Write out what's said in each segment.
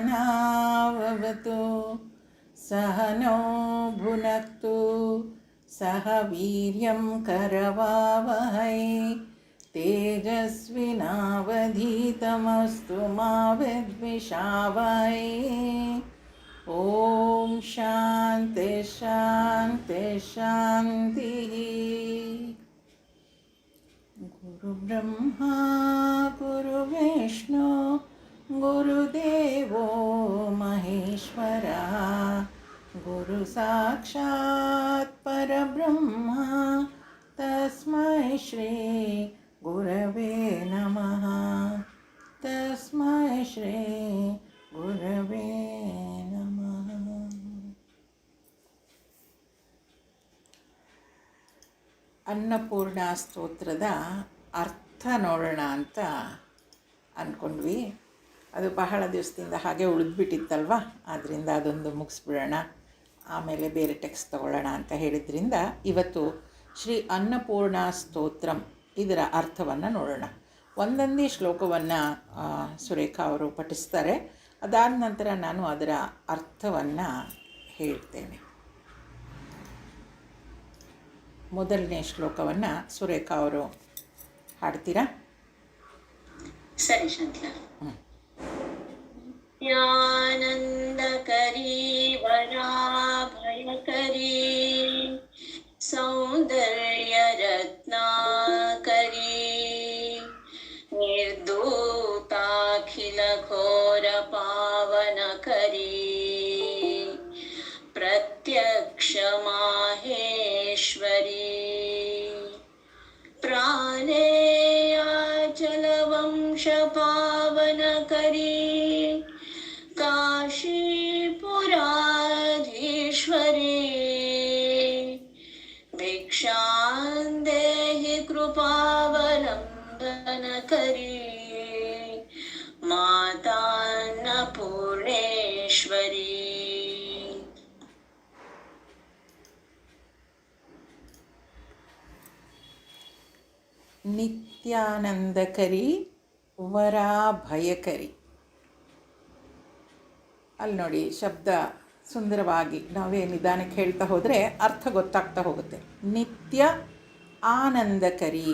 सहनाववतु सहनो भुनक्तु सह वीर्यं करवावहै तेजस्विनावधीतमस्तु मा विद्विषावहै। ॐ शान्ति शान्ति शान्तिः। गुरुब्रह्मा गुरुविष्णु गुरुदेवो महेश्वरः गुरुसाक्षात् परब्रह्मा तस्मै श्री गुरवे नमः। तस्मै श्री गुरवे नमः। ಅನ್ನಪೂರ್ಣ ಸ್ತೋತ್ರದ ಅರ್ಥ ನೋಡೋಣ ಅಂತ ಅಂದ್ಕೊಂಡ್ವಿ. ಅದು ಬಹಳ ದಿವಸದಿಂದ ಹಾಗೆ ಉಳಿದ್ಬಿಟ್ಟಿತ್ತಲ್ವ, ಆದ್ದರಿಂದ ಅದೊಂದು ಮುಗಿಸ್ಬಿಡೋಣ, ಆಮೇಲೆ ಬೇರೆ ಟೆಕ್ಸ್ಟ್ ತಗೊಳ್ಳೋಣ ಅಂತ ಹೇಳಿದ್ರಿಂದ ಇವತ್ತು ಶ್ರೀ ಅನ್ನಪೂರ್ಣ ಸ್ತೋತ್ರಂ ಇದರ ಅರ್ಥವನ್ನು ನೋಡೋಣ. ಒಂದೊಂದೇ ಶ್ಲೋಕವನ್ನು ಸುರೇಖಾ ಅವರು ಪಠಿಸ್ತಾರೆ. ಅದಾದ ನಂತರ ನಾನು ಅದರ ಅರ್ಥವನ್ನು ಹೇಳ್ತೇನೆ. ಮೊದಲನೇ ಶ್ಲೋಕವನ್ನು ಸುರೇಖಾ ಅವರು ಹಾಡ್ತೀರಾ? ಸರಿ ಶಾಂತಲಾ. ಜ್ಞಾನಂದಕರೀ ವರಾಭಯಕರೀ ಸೌಂದರ್ಯ ರತ್ನಾಕರೀ ನಿರ್ಧೂತಾಖಿಲ ಘೋರ ಪಾವನಕರೀ ಪ್ರತ್ಯಕ್ಷ ಮಾಹೇಶ್ವರಿ ಪ್ರಾಣೇಯಾಚಲವಂಶ ಪಾವನಕರೀ ಕಾಶೀಪುರಾಧೀಶ್ವರಿ ಭಿಕ್ಷಾಂ ದೇಹಿ ಕೃಪಾವಲಂಬನಕರೀ ಮಾತಾನ್ನಪೂರ್ಣೇಶ್ವರಿ. ನಿತ್ಯಾನಂದಕರಿ ವರಾಭಯಕರಿ. ಅಲ್ಲಿ ನೋಡಿ, ಶಬ್ದ ಸುಂದರವಾಗಿ ನಾವೇ ನಿಧಾನಕ್ಕೆ ಹೇಳ್ತಾ ಹೋದರೆ ಅರ್ಥ ಗೊತ್ತಾಗ್ತಾ ಹೋಗುತ್ತೆ. ನಿತ್ಯ ಆನಂದಕರಿ,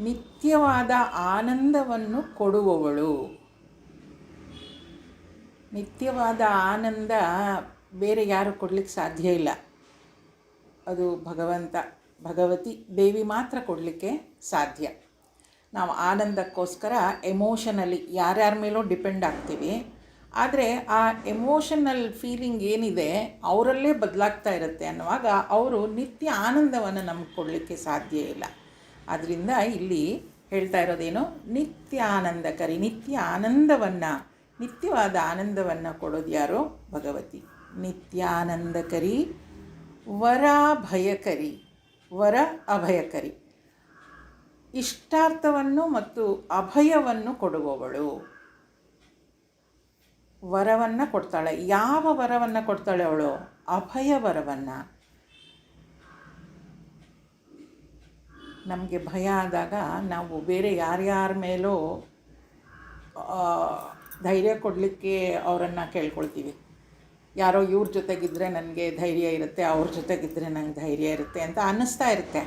ನಿತ್ಯವಾದ ಆನಂದವನ್ನು ಕೊಡುವವಳು. ನಿತ್ಯವಾದ ಆನಂದ ಬೇರೆ ಯಾರು ಕೊಡಲಿಕ್ಕೆ ಸಾಧ್ಯ ಇಲ್ಲ. ಅದು ಭಗವಂತ ಭಗವತಿ ದೇವಿ ಮಾತ್ರ ಕೊಡಲಿಕ್ಕೆ ಸಾಧ್ಯ. ನಾವು ಆನಂದಕ್ಕೋಸ್ಕರ ಎಮೋಷನಲಿ ಯಾರ್ಯಾರ ಮೇಲೂ ಡಿಪೆಂಡ್ ಆಗ್ತೀವಿ. ಆದರೆ ಆ ಎಮೋಷನಲ್ ಫೀಲಿಂಗ್ ಏನಿದೆ ಅವರಲ್ಲೇ ಬದಲಾಗ್ತಾ ಇರುತ್ತೆ ಅನ್ನುವಾಗ ಅವರು ನಿತ್ಯ ಆನಂದವನ್ನು ನಮ್ಗೆ ಕೊಡಲಿಕ್ಕೆ ಸಾಧ್ಯ ಇಲ್ಲ. ಆದ್ದರಿಂದ ಇಲ್ಲಿ ಹೇಳ್ತಾ ಇರೋದೇನು, ನಿತ್ಯ ಆನಂದಕರಿ, ನಿತ್ಯ ಆನಂದವನ್ನು, ನಿತ್ಯವಾದ ಆನಂದವನ್ನು ಕೊಡೋದು ಯಾರೋ ಭಗವತಿ. ನಿತ್ಯಾನಂದಕರಿ ವರಾಭಯಕರಿ, ವರ ಅಭಯಕರಿ, ಇಷ್ಟಾರ್ಥವನ್ನು ಮತ್ತು ಅಭಯವನ್ನು ಕೊಡುವವಳು. ವರವನ್ನು ಕೊಡ್ತಾಳೆ. ಯಾವ ವರವನ್ನು ಕೊಡ್ತಾಳೆ ಅವಳು? ಅಭಯ ವರವನ್ನು. ನಮಗೆ ಭಯ ಆದಾಗ ನಾವು ಬೇರೆ ಯಾರ್ಯಾರ ಮೇಲೂ ಧೈರ್ಯ ಕೊಡಲಿಕ್ಕೆ ಅವರನ್ನು ಕೇಳ್ಕೊಳ್ತೀವಿ. ಯಾರೋ ಇವ್ರ ಜೊತೆಗಿದ್ದರೆ ನನಗೆ ಧೈರ್ಯ ಇರುತ್ತೆ, ಅವ್ರ ಜೊತೆಗಿದ್ದರೆ ನಂಗೆ ಧೈರ್ಯ ಇರುತ್ತೆ ಅಂತ ಅನ್ನಿಸ್ತಾ ಇರುತ್ತೆ.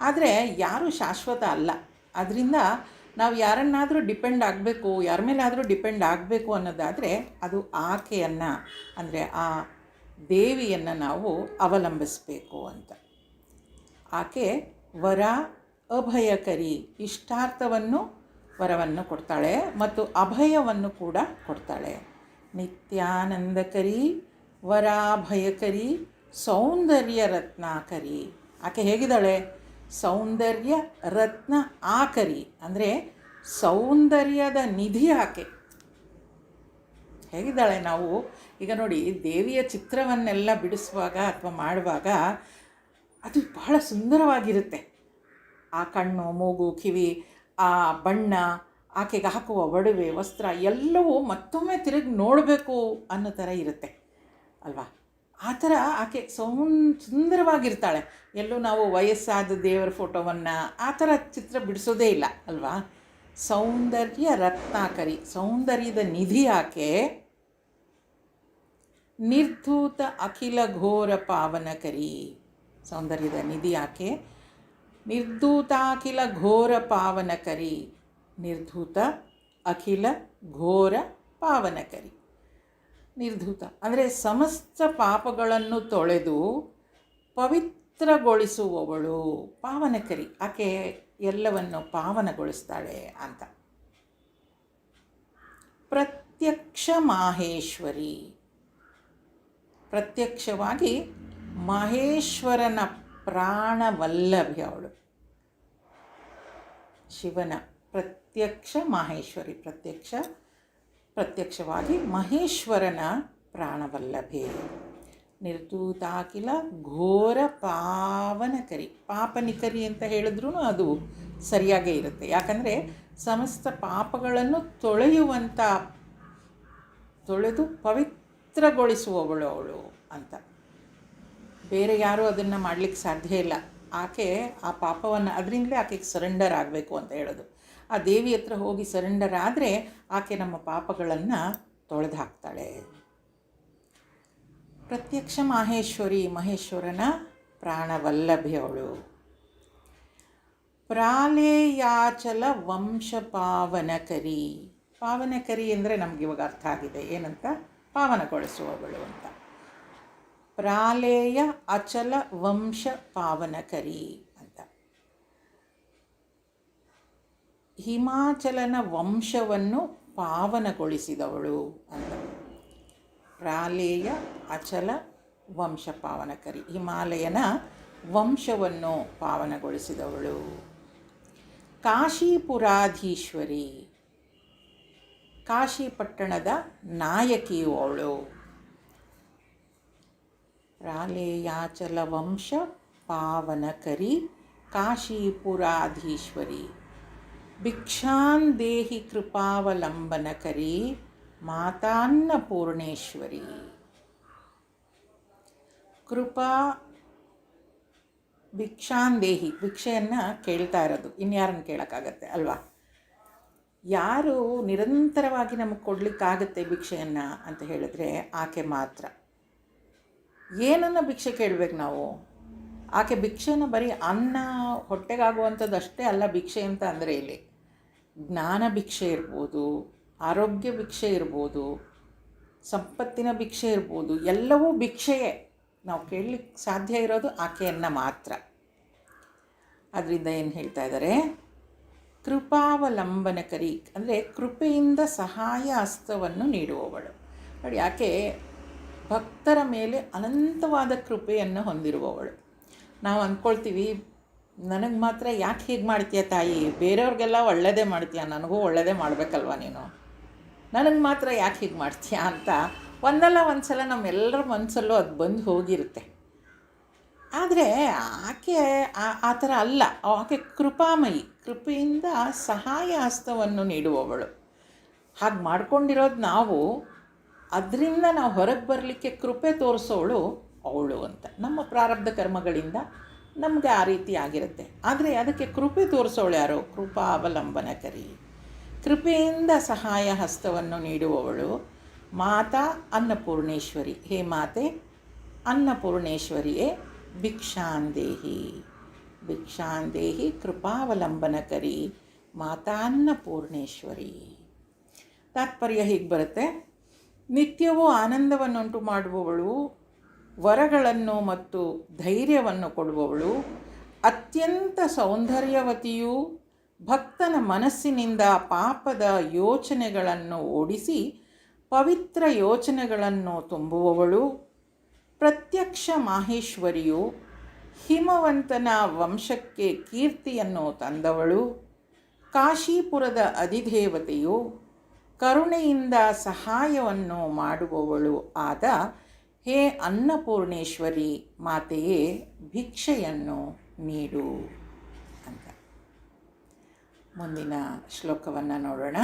ಆದರೆ ಯಾರೂ ಶಾಶ್ವತ ಅಲ್ಲ. ಅದರಿಂದ ನಾವು ಯಾರನ್ನಾದರೂ ಡಿಪೆಂಡ್ ಆಗಬೇಕು, ಯಾರ ಮೇಲಾದರೂ ಡಿಪೆಂಡ್ ಆಗಬೇಕು ಅನ್ನೋದಾದರೆ ಅದು ಆಕೆಯನ್ನು, ಅಂದರೆ ಆ ದೇವಿಯನ್ನು ನಾವು ಅವಲಂಬಿಸಬೇಕು ಅಂತ. ಆಕೆ ವರ ಅಭಯಕರಿ, ಇಷ್ಟಾರ್ಥವನ್ನು ವರವನ್ನು ಕೊಡ್ತಾಳೆ ಮತ್ತು ಅಭಯವನ್ನು ಕೂಡ ಕೊಡ್ತಾಳೆ. ನಿತ್ಯಾನಂದಕರಿ ವರಾಭಯಕರಿ ಸೌಂದರ್ಯ ರತ್ನಾಕರಿ. ಆಕೆ ಹೇಗಿದ್ದಾಳೆ? ಸೌಂದರ್ಯ ರತ್ನ ಆಕರಿ, ಅಂದರೆ ಸೌಂದರ್ಯದ ನಿಧಿ ಆಕೆ. ಹೇಗಿದ್ದಾಳೆ? ನಾವು ಈಗ ನೋಡಿ, ದೇವಿಯ ಚಿತ್ರವನ್ನೆಲ್ಲ ಬಿಡಿಸುವಾಗ ಅಥವಾ ಮಾಡುವಾಗ ಅದು ಬಹಳ ಸುಂದರವಾಗಿರುತ್ತೆ. ಆ ಕಣ್ಣು, ಮೂಗು, ಕಿವಿ, ಆ ಬಣ್ಣ, ಆಕೆಗೆ ಹಾಕುವ ಒಡವೆ, ವಸ್ತ್ರ ಎಲ್ಲವೂ ಮತ್ತೊಮ್ಮೆ ತಿರುಗಿ ನೋಡಬೇಕು ಅನ್ನೋ ಥರ ಇರುತ್ತೆ ಅಲ್ವಾ? ಆ ಥರ ಆಕೆ ಸುಂದರವಾಗಿರ್ತಾಳೆ. ಎಲ್ಲೂ ನಾವು ವಯಸ್ಸಾದ ದೇವರ ಫೋಟೋವನ್ನು ಆ ಥರ ಚಿತ್ರ ಬಿಡಿಸೋದೇ ಇಲ್ಲ ಅಲ್ವಾ? ಸೌಂದರ್ಯ ರತ್ನಾಕರಿ, ಸೌಂದರ್ಯದ ನಿಧಿ ಆಕೆ. ನಿರ್ಧೂತ ಅಖಿಲ ಘೋರ ಪಾವನಕರಿ, ಸೌಂದರ್ಯದ ನಿಧಿ ಆಕೆ. ನಿರ್ಧೂತಾಖಿಲ ಘೋರ ಪಾವನಕರಿ, ನಿರ್ಧೂತ ಅಖಿಲ ಘೋರ ಪಾವನಕರಿ. ನಿರ್ಧೂತ ಅಂದರೆ ಸಮಸ್ತ ಪಾಪಗಳನ್ನು ತೊಳೆದು ಪವಿತ್ರಗೊಳಿಸುವವಳು. ಪಾವನಕರಿ, ಆಕೆ ಎಲ್ಲವನ್ನು ಪಾವನಗೊಳಿಸ್ತಾಳೆ ಅಂತ. ಪ್ರತ್ಯಕ್ಷ ಮಾಹೇಶ್ವರಿ, ಪ್ರತ್ಯಕ್ಷವಾಗಿ ಮಹೇಶ್ವರನ ಪ್ರಾಣವಲ್ಲಭಿ ಅವಳು. ಶಿವನ ಪ್ರತ್ಯಕ್ಷ ಮಾಹೇಶ್ವರಿ, ಪ್ರತ್ಯಕ್ಷವಾಗಿ ಮಹೇಶ್ವರನ ಪ್ರಾಣವಲ್ಲಭೆ. ನಿರ್ಧೂತಾಖಿಲ ಘೋರ ಪಾವನಕರಿ, ಪಾಪನಿಕರಿ ಅಂತ ಹೇಳಿದ್ರೂ ಅದು ಸರಿಯಾಗೇ ಇರುತ್ತೆ. ಯಾಕಂದರೆ ಸಮಸ್ತ ಪಾಪಗಳನ್ನು ತೊಳೆದು ಪವಿತ್ರಗೊಳಿಸುವವಳು ಅವಳು ಅಂತ. ಬೇರೆ ಯಾರೂ ಅದನ್ನು ಮಾಡಲಿಕ್ಕೆ ಸಾಧ್ಯ ಇಲ್ಲ. ಆಕೆ ಆ ಪಾಪವನ್ನು, ಅದರಿಂದಲೇ ಆಕೆಗೆ ಸರೆಂಡರ್ ಆಗಬೇಕು ಅಂತ ಹೇಳೋದು. ಆ ದೇವಿ ಹತ್ರ ಹೋಗಿ ಸರೆಂಡರ್ ಆದರೆ ಆಕೆ ನಮ್ಮ ಪಾಪಗಳನ್ನು ತೊಳೆದು ಹಾಕ್ತಾಳೆ. ಪ್ರತ್ಯಕ್ಷ ಮಾಹೇಶ್ವರಿ, ಮಹೇಶ್ವರನ ಪ್ರಾಣವಲ್ಲಭಿ ಅವಳು. ಪ್ರಾಲೇಯಾಚಲ ವಂಶ ಪಾವನಕರಿ, ಪಾವನಕರಿ ಅಂದರೆ ನಮ್ಗೆ ಇವಾಗ ಅರ್ಥ ಆಗಿದೆ ಏನಂತ, ಪಾವನಗೊಳಿಸುವವಳು ಅಂತ. ಪ್ರಾಲೇಯ ಅಚಲ ವಂಶ ಪಾವನಕರಿ ಅಂತ. ಹಿಮಾಚಲನ ವಂಶವನ್ನು ಪಾವನಗೊಳಿಸಿದವಳು ಅಂತ. ಪ್ರಾಲೇಯ ಅಚಲ ವಂಶ ಪಾವನಕರಿ, ಹಿಮಾಲಯನ ವಂಶವನ್ನು ಪಾವನಗೊಳಿಸಿದವಳು. ಕಾಶೀಪುರಾಧೀಶ್ವರಿ, ಕಾಶಿ ಪಟ್ಟಣದ ನಾಯಕಿಯು ಅವಳು. ಪ್ರಾಲೇಯಾಚಲ ವಂಶ ಪಾವನಕರಿ, ಕಾಶೀಪುರಾಧೀಶ್ವರಿ. ಭಿಕ್ಷಾಂದೇಹಿ ಕೃಪಾವಲಂಬನಕರಿ, ಮಾತಾನ್ನಪೂರ್ಣೇಶ್ವರಿ. ಕೃಪಾ ಭಿಕ್ಷಾಂದೇಹಿ, ಭಿಕ್ಷೆಯನ್ನು ಕೇಳ್ತಾ ಇರೋದು, ಇನ್ಯಾರನ್ನು ಕೇಳೋಕ್ಕಾಗತ್ತೆ ಅಲ್ವಾ? ಯಾರು ನಿರಂತರವಾಗಿ ನಮಗೆ ಕೊಡಲಿಕ್ಕಾಗತ್ತೆ ಭಿಕ್ಷೆಯನ್ನು ಅಂತ ಹೇಳಿದ್ರೆ ಆಕೆ ಮಾತ್ರ. ಏನನ್ನು ಭಿಕ್ಷೆ ಕೇಳಬೇಕು ನಾವು? ಆಕೆ ಭಿಕ್ಷೆನ ಬರೀ ಅನ್ನ ಹೊಟ್ಟೆಗಾಗುವಂಥದ್ದು ಅಷ್ಟೇ ಅಲ್ಲ ಭಿಕ್ಷೆ ಅಂತ ಅಂದರೆ. ಇಲ್ಲಿ ಜ್ಞಾನ ಭಿಕ್ಷೆ ಇರ್ಬೋದು, ಆರೋಗ್ಯ ಭಿಕ್ಷೆ ಇರ್ಬೋದು, ಸಂಪತ್ತಿನ ಭಿಕ್ಷೆ ಇರ್ಬೋದು, ಎಲ್ಲವೂ ಭಿಕ್ಷೆಯೇ. ನಾವು ಕೇಳಲಿಕ್ಕೆ ಸಾಧ್ಯ ಇರೋದು ಆಕೆಯನ್ನು ಮಾತ್ರ. ಅದರಿಂದ ಏನು ಹೇಳ್ತಾ ಇದ್ದಾರೆ, ಕೃಪಾವಲಂಬನಕರಿ ಅಂದರೆ ಕೃಪೆಯಿಂದ ಸಹಾಯ ಹಸ್ತವನ್ನು ನೀಡುವವಳು. ನೋಡಿ, ಆಕೆ ಭಕ್ತರ ಮೇಲೆ ಅನಂತವಾದ ಕೃಪೆಯನ್ನು ಹೊಂದಿರುವವಳು. ನಾವು ಅಂದ್ಕೊಳ್ತೀವಿ, ನನಗೆ ಮಾತ್ರ ಯಾಕೆ ಹೀಗೆ ಮಾಡ್ತೀಯ ತಾಯಿ, ಬೇರೆಯವ್ರಿಗೆಲ್ಲ ಒಳ್ಳೆಯದೇ ಮಾಡ್ತೀಯ, ನನಗೂ ಒಳ್ಳೆಯದೇ ಮಾಡಬೇಕಲ್ವ ನೀನು, ನನಗೆ ಮಾತ್ರ ಯಾಕೆ ಹೀಗೆ ಮಾಡ್ತೀಯ ಅಂತ ಒಂದಲ್ಲ ಒಂದು ಸಲ ನಮ್ಮೆಲ್ಲರ ಮನಸ್ಸಲ್ಲೂ ಅದು ಬಂದು ಹೋಗಿರುತ್ತೆ. ಆದರೆ ಆಕೆ ಆ ಥರ ಅಲ್ಲ. ಆಕೆ ಕೃಪಾಮಯಿ, ಕೃಪೆಯಿಂದ ಸಹಾಯ ಹಸ್ತವನ್ನು ನೀಡುವವಳು. ಹಾಗೆ ಮಾಡ್ಕೊಂಡಿರೋದು ನಾವು, ಅದರಿಂದ ನಾವು ಹೊರಗೆ ಬರಲಿಕ್ಕೆ ಕೃಪೆ ತೋರಿಸೋಳು ಅವಳು ಅಂತ. ನಮ್ಮ ಪ್ರಾರಬ್ಧ ಕರ್ಮಗಳಿಂದ ನಮಗೆ ಆ ರೀತಿ ಆಗಿರುತ್ತೆ. ಆದರೆ ಅದಕ್ಕೆ ಕೃಪೆ ತೋರಿಸೋಳು ಯಾರು? ಕೃಪಾ ಅವಲಂಬನಕರಿ, ಕೃಪೆಯಿಂದ ಸಹಾಯ ಹಸ್ತವನ್ನು ನೀಡುವವಳು. ಮಾತಾ ಅನ್ನಪೂರ್ಣೇಶ್ವರಿ, ಹೇ ಮಾತೆ ಅನ್ನಪೂರ್ಣೇಶ್ವರಿಯೇ ಭಿಕ್ಷಾಂದೇಹಿ, ಭಿಕ್ಷಾಂದೇಹಿ ಕೃಪಾವಲಂಬನಕರಿ ಮಾತಾನ್ನಪೂರ್ಣೇಶ್ವರಿ. ತಾತ್ಪರ್ಯ ಹೀಗೆ ಬರುತ್ತೆ, ನಿತ್ಯವೂ ಆನಂದವನ್ನುಂಟು ಮಾಡುವವಳು, ವರಗಳನ್ನು ಮತ್ತು ಧೈರ್ಯವನ್ನು ಕೊಡುವವಳು, ಅತ್ಯಂತ ಸೌಂದರ್ಯವತಿಯು, ಭಕ್ತನ ಮನಸ್ಸಿನಿಂದ ಪಾಪದ ಯೋಚನೆಗಳನ್ನು ಓಡಿಸಿ ಪವಿತ್ರ ಯೋಚನೆಗಳನ್ನು ತುಂಬುವವಳು, ಪ್ರತ್ಯಕ್ಷ ಮಾಹೇಶ್ವರಿಯು, ಹಿಮವಂತನ ವಂಶಕ್ಕೆ ಕೀರ್ತಿಯನ್ನು ತಂದವಳು, ಕಾಶೀಪುರದ ಅಧಿದೇವತೆಯು, ಕರುಣೆಯಿಂದ ಸಹಾಯವನ್ನು ಮಾಡುವವಳು ಆದ ಹೇ ಅನ್ನಪೂರ್ಣೇಶ್ವರಿ ಮಾತೆಯೇ ಭಿಕ್ಷೆಯನ್ನು ನೀಡು ಅಂತ. ಮುಂದಿನ ಶ್ಲೋಕವನ್ನು ನೋಡೋಣ.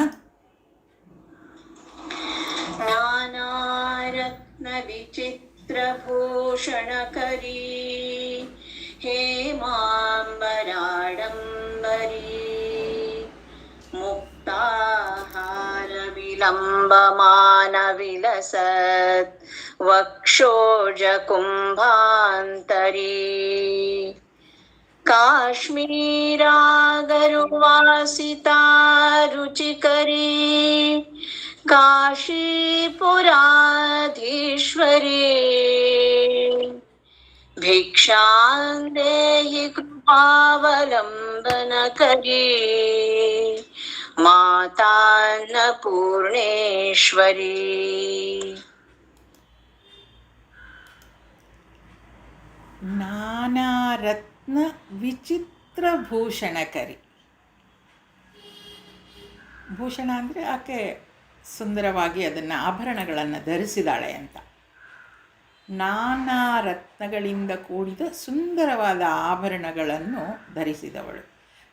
ನಾನಾರತ್ನ ವಿಚಿತ್ರಭೂಷಣಕರೀ ಹೇಮಾಂಬರಾಡಂಬರೀ ಮುಕ್ತ लम्बमानविलसत् वक्षोजकुम्भान्तरी काश्मीरागरुवासिता रुचिकरी काशीपुराधीश्वरी भिक्षां देहि कृपावलम्बनकरी मातान्नपूर्णेश्वरी ನಾನಾರತ್ನ ವಿಚಿತ್ರ ಭೂಷಣಕರಿ. ಭೂಷಣ ಅಂದರೆ ಆಕೆ ಸುಂದರವಾಗಿ ಅದನ್ನು ಆಭರಣಗಳನ್ನು ಧರಿಸಿದಾಳೆ ಅಂತ. ನಾನಾ ರತ್ನಗಳಿಂದ ಕೂಡಿದ ಸುಂದರವಾದ ಆಭರಣಗಳನ್ನು ಧರಿಸಿದವಳು.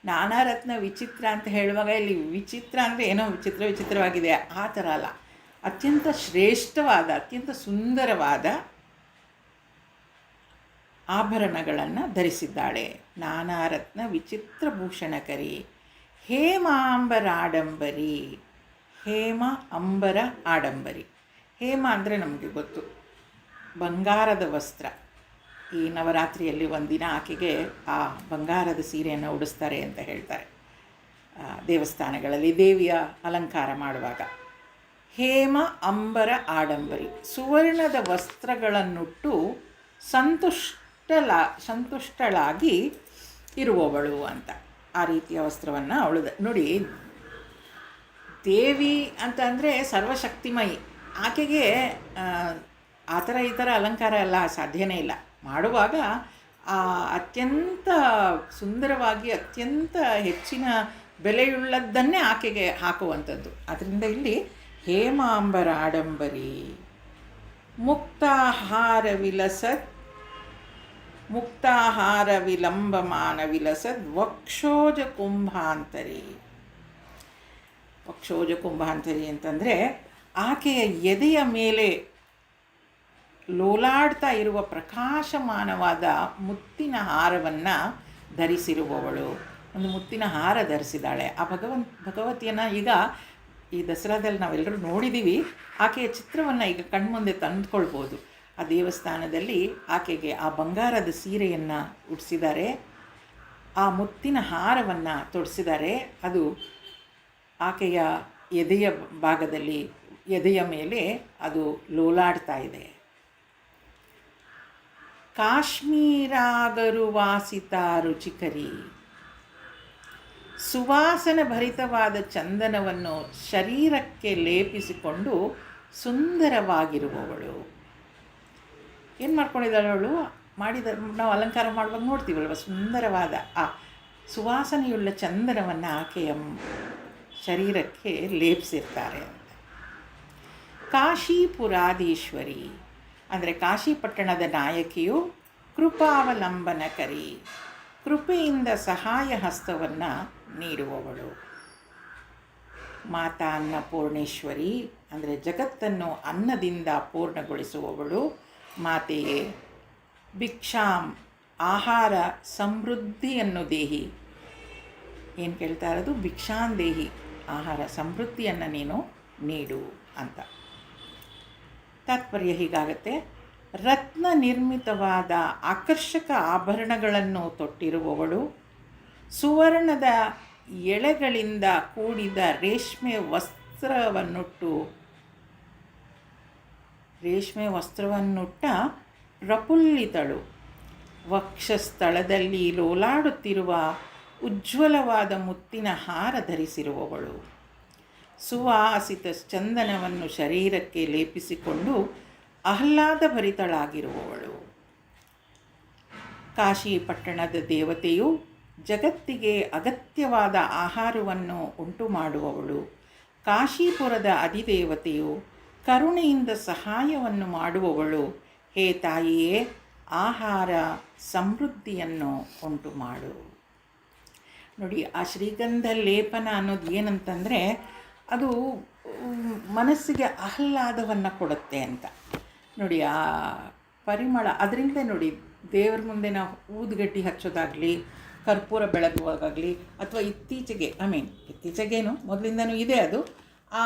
ನಾನಾ ರತ್ನ ವಿಚಿತ್ರ ಅಂತ ಹೇಳುವಾಗ ಇಲ್ಲಿ ವಿಚಿತ್ರ ಅಂದರೆ ಏನೋ ವಿಚಿತ್ರವಾಗಿದೆ ಆ ಥರ ಅಲ್ಲ, ಅತ್ಯಂತ ಶ್ರೇಷ್ಠವಾದ ಅತ್ಯಂತ ಸುಂದರವಾದ ಆಭರಣಗಳನ್ನು ಧರಿಸಿದ್ದಾಳೆ. ನಾನಾ ರತ್ನ ವಿಚಿತ್ರ ಭೂಷಣಕರಿ ಹೇಮಾಂಬರ ಆಡಂಬರಿ. ಹೇಮ ಅಂಬರ ಆಡಂಬರಿ. ಹೇಮ ಅಂದರೆ ನಮಗೆ ಗೊತ್ತು, ಬಂಗಾರದ ವಸ್ತ್ರ. ಈ ನವರಾತ್ರಿಯಲ್ಲಿ ಒಂದಿನ ಆಕೆಗೆ ಆ ಬಂಗಾರದ ಸೀರೆಯನ್ನು ಉಡಿಸ್ತಾರೆ ಅಂತ ಹೇಳ್ತಾರೆ ದೇವಸ್ಥಾನಗಳಲ್ಲಿ ದೇವಿಯ ಅಲಂಕಾರ ಮಾಡುವಾಗ. ಹೇಮ ಅಂಬರ ಆಡಂಬರಿ, ಸುವರ್ಣದ ವಸ್ತ್ರಗಳನ್ನುಟ್ಟು ಸಂತುಷ್ಟಳಾಗಿ ಇರುವವಳು ಅಂತ. ಆ ರೀತಿಯ ವಸ್ತ್ರವನ್ನು ಅವಳು ನೋಡಿ. ದೇವಿ ಅಂತ ಅಂದರೆ ಸರ್ವಶಕ್ತಿಮಯಿ. ಆಕೆಗೆ ಆ ಥರ ಈ ಥರ ಅಲಂಕಾರ ಎಲ್ಲ ಸಾಧ್ಯನೇ ಇಲ್ಲ. ಮಾಡುವಾಗ ಅತ್ಯಂತ ಸುಂದರವಾಗಿ ಅತ್ಯಂತ ಹೆಚ್ಚಿನ ಬೆಲೆಯುಳ್ಳದ್ದನ್ನೇ ಆಕೆಗೆ ಹಾಕುವಂಥದ್ದು. ಅದರಿಂದ ಇಲ್ಲಿ ಹೇಮಾಂಬರ ಆಡಂಬರಿ ಮುಕ್ತಾಹಾರ ವಿಲಂಬಮಾನ ವಿಲಸದ್ ವಕ್ಷೋಜ ಕುಂಭಾಂತರಿ. ವಕ್ಷೋಜ ಕುಂಭಾಂತರಿ ಅಂತಂದರೆ ಆಕೆಯ ಎದೆಯ ಮೇಲೆ ಲೋಲಾಡ್ತಾ ಇರುವ ಪ್ರಕಾಶಮಾನವಾದ ಮುತ್ತಿನ ಹಾರವನ್ನು ಧರಿಸಿರುವವಳು. ಒಂದು ಮುತ್ತಿನ ಹಾರ ಧರಿಸಿದ್ದಾಳೆ. ಆ ಭಗವತಿಯನ್ನು ಈಗ ಈ ದಸರಾದಲ್ಲಿ ನಾವೆಲ್ಲರೂ ನೋಡಿದ್ದೀವಿ. ಆಕೆಯ ಚಿತ್ರವನ್ನು ಈಗ ಕಣ್ಮುಂದೆ ತಂದುಕೊಳ್ಬೋದು. ಆ ದೇವಸ್ಥಾನದಲ್ಲಿ ಆಕೆಗೆ ಆ ಬಂಗಾರದ ಸೀರೆಯನ್ನು ಉಡಿಸಿದ್ದಾರೆ, ಆ ಮುತ್ತಿನ ಹಾರವನ್ನು ತೊಡಿಸಿದ್ದಾರೆ. ಅದು ಆಕೆಯ ಎದೆಯ ಭಾಗದಲ್ಲಿ, ಎದೆಯ ಮೇಲೆ ಅದು ಲೋಲಾಡ್ತಾ ಇದೆ. ಕಾಶ್ಮೀರಾಗರುವಾಸಿತ ರುಚಿಕರಿ, ಸುವಾಸನ ಭರಿತವಾದ ಚಂದನವನ್ನು ಶರೀರಕ್ಕೆ ಲೇಪಿಸಿಕೊಂಡು ಸುಂದರವಾಗಿರುವವಳು. ಏನು ಮಾಡ್ಕೊಂಡಿದ್ದಾಳೆ ಅವಳು? ನಾವು ಅಲಂಕಾರ ಮಾಡುವಾಗ ನೋಡ್ತೀವಲ್ವ, ಸುಂದರವಾದ ಆ ಸುವಾಸನೆಯುಳ್ಳ ಚಂದನವನ್ನು ಆಕೆಯ ಶರೀರಕ್ಕೆ ಲೇಪಿಸಿರ್ತಾರೆ ಅಂತ. ಕಾಶೀಪುರಾಧೀಶ್ವರಿ ಅಂದರೆ ಕಾಶಿ ಪಟ್ಟಣದ ನಾಯಕಿಯು, ಕೃಪಾವಲಂಬನಕರಿ ಕೃಪೆಯಿಂದ ಸಹಾಯ ಹಸ್ತವನ್ನು ನೀಡುವವಳು. ಮಾತಾ ಅನ್ನಪೂರ್ಣೇಶ್ವರಿ ಅಂದರೆ ಜಗತ್ತನ್ನು ಅನ್ನದಿಂದ ಪೂರ್ಣಗೊಳಿಸುವವಳು ಮಾತೆಯೇ. ಭಿಕ್ಷಾಂ ಆಹಾರ ಸಮೃದ್ಧಿಯನ್ನು ದೇಹಿ. ಏನು ಕೇಳ್ತಾ ಇರೋದು? ಭಿಕ್ಷಾನ್ ದೇಹಿ, ಆಹಾರ ಸಮೃದ್ಧಿಯನ್ನು ನೀನು ನೀಡು ಅಂತ. ತಾತ್ಪರ್ಯ ಹೀಗಾಗತ್ತೆ. ರತ್ನ ನಿರ್ಮಿತವಾದ ಆಕರ್ಷಕ ಆಭರಣಗಳನ್ನು ತೊಟ್ಟಿರುವವಳು, ಸುವರ್ಣದ ಎಳೆಗಳಿಂದ ಕೂಡಿದ ರೇಷ್ಮೆ ವಸ್ತ್ರವನ್ನುಟ್ಟ ಪ್ರಫುಲ್ಲಿತಳು. ವಕ್ಷಸ್ಥಳದಲ್ಲಿ ಲೋಲಾಡುತ್ತಿರುವ ಉಜ್ವಲವಾದ ಮುತ್ತಿನ ಹಾರ ಧರಿಸಿರುವವಳು, ಸುವಾಸಿತ ಚಂದನವನ್ನು ಶರೀರಕ್ಕೆ ಲೇಪಿಸಿಕೊಂಡು ಆಹ್ಲಾದಭರಿತಳಾಗಿರುವವಳು. ಕಾಶಿ ಪಟ್ಟಣದ ದೇವತೆಯು ಜಗತ್ತಿಗೆ ಅಗತ್ಯವಾದ ಆಹಾರವನ್ನು ಉಂಟು ಮಾಡುವವಳು. ಕಾಶೀಪುರದ ಅಧಿದೇವತೆಯು ಕರುಣೆಯಿಂದ ಸಹಾಯವನ್ನು ಮಾಡುವವಳು. ಹೇ ತಾಯಿಯೇ, ಆಹಾರ ಸಮೃದ್ಧಿಯನ್ನು ಉಂಟು ಮಾಡು. ನೋಡಿ, ಆ ಶ್ರೀಗಂಧ ಲೇಪನ ಅನ್ನೋದು ಏನಂತಂದರೆ ಅದು ಮನಸ್ಸಿಗೆ ಆಹ್ಲಾದವನ್ನು ಕೊಡುತ್ತೆ ಅಂತ. ನೋಡಿ, ಆ ಪರಿಮಳ ಅದರಿಂದ ನೋಡಿ, ದೇವರ ಮುಂದೆ ನಾವು ಊದುಗಡ್ಡಿ ಹಚ್ಚೋದಾಗಲಿ, ಕರ್ಪೂರ ಬೆಳಗುವಾಗಲಿ, ಅಥವಾ ಇತ್ತೀಚೆಗೇನು ಮೊದಲಿಂದನೂ ಇದೆ ಅದು, ಆ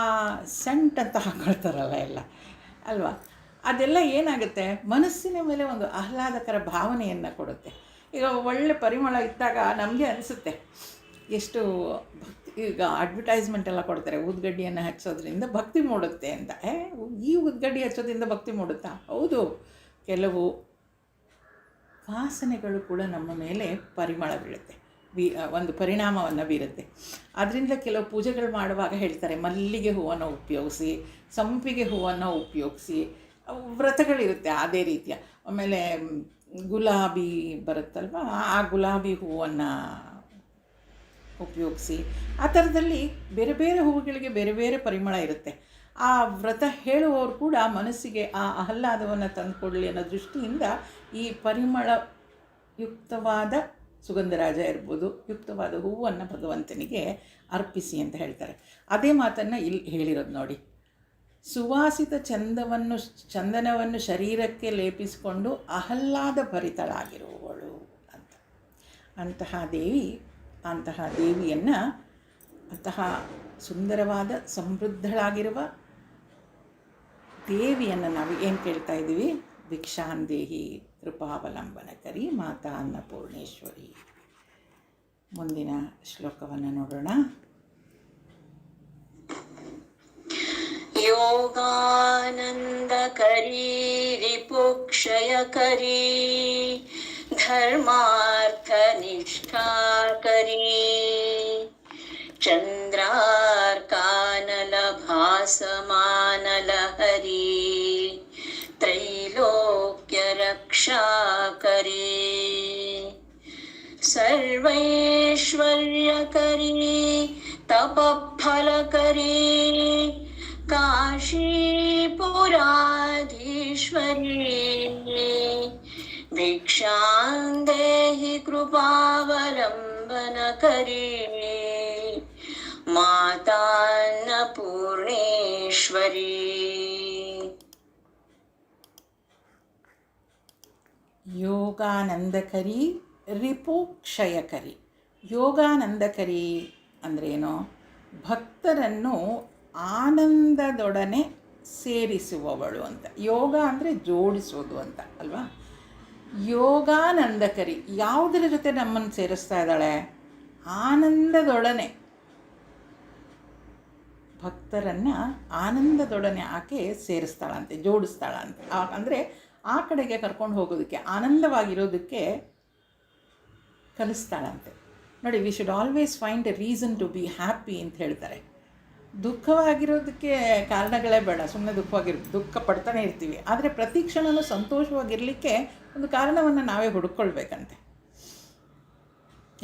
ಸೆಂಟ್ ಅಂತ ಹಾಕೊಳ್ತಾರಲ್ಲ ಎಲ್ಲ ಅಲ್ವಾ, ಅದೆಲ್ಲ ಏನಾಗುತ್ತೆ ಮನಸ್ಸಿನ ಮೇಲೆ ಒಂದು ಆಹ್ಲಾದಕರ ಭಾವನೆಯನ್ನು ಕೊಡುತ್ತೆ. ಈಗ ಒಳ್ಳೆ ಪರಿಮಳ ಇದ್ದಾಗ ನಮಗೆ ಅನಿಸುತ್ತೆ ಎಷ್ಟು ಭಕ್ತಿ. ಈಗ ಅಡ್ವರ್ಟೈಸ್ಮೆಂಟ್ ಎಲ್ಲ ಕೊಡ್ತಾರೆ, ಊದ್ಗಡ್ಡಿಯನ್ನು ಹಚ್ಚೋದ್ರಿಂದ ಭಕ್ತಿ ಮೂಡುತ್ತೆ ಅಂತ. ಈ ಊದ್ಗಡ್ಡಿ ಹಚ್ಚೋದ್ರಿಂದ ಭಕ್ತಿ ಮೂಡುತ್ತಾ? ಹೌದು, ಕೆಲವು ವಾಸನೆಗಳು ಕೂಡ ನಮ್ಮ ಮೇಲೆ ಪರಿಮಳ ಬೀಳುತ್ತೆ, ಒಂದು ಪರಿಣಾಮವನ್ನು ಬೀರುತ್ತೆ. ಅದರಿಂದ ಕೆಲವು ಪೂಜೆಗಳು ಮಾಡುವಾಗ ಹೇಳ್ತಾರೆ ಮಲ್ಲಿಗೆ ಹೂವನ್ನು ಉಪಯೋಗಿಸಿ, ಸಂಪಿಗೆ ಹೂವನ್ನು ಉಪಯೋಗಿಸಿ. ವ್ರತಗಳಿರುತ್ತೆ ಅದೇ ರೀತಿಯ. ಆಮೇಲೆ ಗುಲಾಬಿ ಬರುತ್ತಲ್ವ, ಆ ಗುಲಾಬಿ ಹೂವನ್ನು ಉಪಯೋಗಿಸಿ. ಆ ಥರದಲ್ಲಿ ಬೇರೆ ಬೇರೆ ಹೂವುಗಳಿಗೆ ಬೇರೆ ಬೇರೆ ಪರಿಮಳ ಇರುತ್ತೆ. ಆ ವ್ರತ ಹೇಳುವವರು ಕೂಡ ಮನಸ್ಸಿಗೆ ಆ ಆಹ್ಲಾದವನ್ನು ತಂದುಕೊಡಲಿ ಅನ್ನೋ ದೃಷ್ಟಿಯಿಂದ ಈ ಪರಿಮಳಯುಕ್ತವಾದ ಸುಗಂಧರಾಜ ಇರ್ಬೋದು, ಯುಕ್ತವಾದ ಹೂವನ್ನು ಭಗವಂತನಿಗೆ ಅರ್ಪಿಸಿ ಅಂತ ಹೇಳ್ತಾರೆ. ಅದೇ ಮಾತನ್ನು ಇಲ್ಲಿ ಹೇಳಿರೋದು ನೋಡಿ. ಸುವಾಸಿತ ಚಂದನವನ್ನು ಶರೀರಕ್ಕೆ ಲೇಪಿಸಿಕೊಂಡು ಆಹ್ಲಾದ ಭರಿತಳಾಗಿರುವವಳು ಅಂತ. ಅಂತಹ ದೇವಿಯನ್ನು, ಅಂತಹ ಸುಂದರವಾದ ಸಮೃದ್ಧಳಾಗಿರುವ ದೇವಿಯನ್ನು ನಾವು ಏನು ಕೇಳ್ತಾ ಇದ್ದೀವಿ? ಭಿಕ್ಷಾಂದೇಹಿ ಕೃಪಾವಲಂಬನಕರಿ ಮಾತಾ ಅನ್ನಪೂರ್ಣೇಶ್ವರಿ. ಮುಂದಿನ ಶ್ಲೋಕವನ್ನು ನೋಡೋಣ. ಯೋಗಾನಂದಕರೀ ರಿಪುಕ್ಷಯಕರೀ ಧರ್ಮಾರ್ಥನಿಷ್ಠಾಕರೀ ಚಂದ್ರಾರ್ಕಾನಲಭಾಸಮಾನಲಹರೀ ತ್ರೈಲೋಕ್ಯರಕ್ಷಾಕರೀ ಸರ್ವೈಶ್ವರ್ಯಕರೀ ತಪಫಲಕರೀ ಕಾಶೀಪುರಾಧೀಶ್ವರೀ ಭಿಕ್ಷಾಂದೇಹಿ ಕೃಪಾವಲಂಬನಕರೀ ಮಾತಾ ಅನ್ನಪೂರ್ಣೇಶ್ವರೀ. ಯೋಗಾನಂದಕರಿ ರಿಪುಕ್ಷಯಕರಿ. ಯೋಗಾನಂದಕರಿ ಅಂದ್ರೇನು? ಭಕ್ತರನ್ನು ಆನಂದದೊಡನೆ ಸೇರಿಸುವವಳು ಅಂತ. ಯೋಗ ಅಂದರೆ ಜೋಡಿಸೋದು ಅಂತ ಅಲ್ವಾ? ಯೋಗಾನಂದಕರಿ ಯಾವುದರ ಜೊತೆ ನಮ್ಮನ್ನು ಸೇರಿಸ್ತಾ ಇದ್ದಾಳೆ? ಆನಂದದೊಡನೆ. ಭಕ್ತರನ್ನು ಆನಂದದೊಡನೆ ಆಕೆ ಸೇರಿಸ್ತಾಳಂತೆ, ಜೋಡಿಸ್ತಾಳಂತೆ. ಅಂದರೆ ಆ ಕಡೆಗೆ ಕರ್ಕೊಂಡು ಹೋಗೋದಕ್ಕೆ, ಆನಂದವಾಗಿರೋದಕ್ಕೆ ಕಲಿಸ್ತಾಳಂತೆ. ನೋಡಿ, we should always find a reason to be happy ಅಂತ ಹೇಳ್ತಾರೆ. ದುಃಖವಾಗಿರೋದಕ್ಕೆ ಕಾರಣಗಳೇ ಬೇಡ, ಸುಮ್ಮನೆ ದುಃಖ ಪಡ್ತಾನೆ ಇರ್ತೀವಿ. ಆದರೆ ಪ್ರತಿ ಕ್ಷಣವೂ ಸಂತೋಷವಾಗಿರಲಿಕ್ಕೆ ಒಂದು ಕಾರಣವನ್ನು ನಾವೇ ಹುಡುಕೊಳ್ಬೇಕಂತೆ.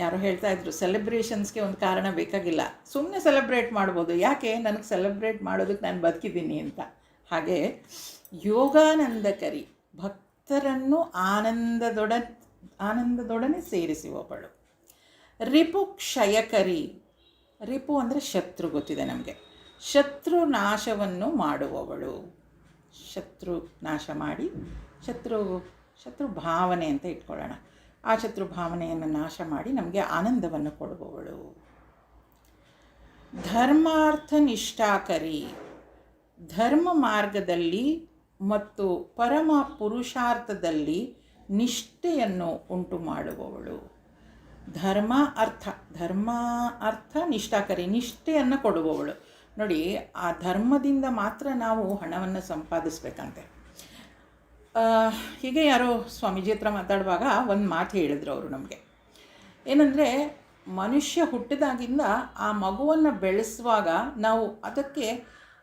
ಯಾರೋ ಹೇಳ್ತಾ ಇದ್ರು, ಸೆಲೆಬ್ರೇಷನ್ಸ್ಗೆ ಒಂದು ಕಾರಣ ಬೇಕಾಗಿಲ್ಲ, ಸುಮ್ಮನೆ ಸೆಲೆಬ್ರೇಟ್ ಮಾಡ್ಬೋದು. ಯಾಕೆ? ನನಗೆ ಸೆಲೆಬ್ರೇಟ್ ಮಾಡೋದಕ್ಕೆ ನಾನು ಬದುಕಿದ್ದೀನಿ ಅಂತ. ಹಾಗೆ ಯೋಗಾನಂದಕರಿ, ಭಕ್ತರನ್ನು ಆನಂದದೊಡನೆ ಸೇರಿಸುವವಳು. ರಿಪು ಕ್ಷಯಕರಿ. ರಿಪು ಅಂದರೆ ಶತ್ರು, ಗೊತ್ತಿದೆ ನಮಗೆ. ಶತ್ರು ನಾಶವನ್ನು ಮಾಡುವವಳು. ಶತ್ರು ನಾಶ ಮಾಡಿ, ಶತ್ರು ಭಾವನೆ ಅಂತ ಇಟ್ಕೊಳ್ಳೋಣ. ಆ ಶತ್ರು ಭಾವನೆಯನ್ನು ನಾಶ ಮಾಡಿ ನಮಗೆ ಆನಂದವನ್ನು ಕೊಡುವವಳು. ಧರ್ಮಾರ್ಥ ನಿಷ್ಠಾಕರಿ. ಧರ್ಮ ಮಾರ್ಗದಲ್ಲಿ ಮತ್ತು ಪರಮ ಪುರುಷಾರ್ಥದಲ್ಲಿ ನಿಷ್ಠೆಯನ್ನು ಉಂಟು ಮಾಡುವವಳು. ಧರ್ಮ ಅರ್ಥ ನಿಷ್ಠಾಕರಿ, ನಿಷ್ಠೆಯನ್ನು ಕೊಡುವವಳು. ನೋಡಿ, ಆ ಧರ್ಮದಿಂದ ಮಾತ್ರ ನಾವು ಹಣವನ್ನು ಸಂಪಾದಿಸ್ಬೇಕಂತೆ. ಹೀಗೆ ಯಾರೋ ಸ್ವಾಮೀಜಿ ಹತ್ರ ಮಾತಾಡುವಾಗ ಒಂದು ಮಾತು ಹೇಳಿದ್ರು ಅವರು ನಮಗೆ. ಏನಂದರೆ, ಮನುಷ್ಯ ಹುಟ್ಟಿದಾಗಿಂದ ಆ ಮಗುವನ್ನು ಬೆಳೆಸುವಾಗ ನಾವು ಅದಕ್ಕೆ,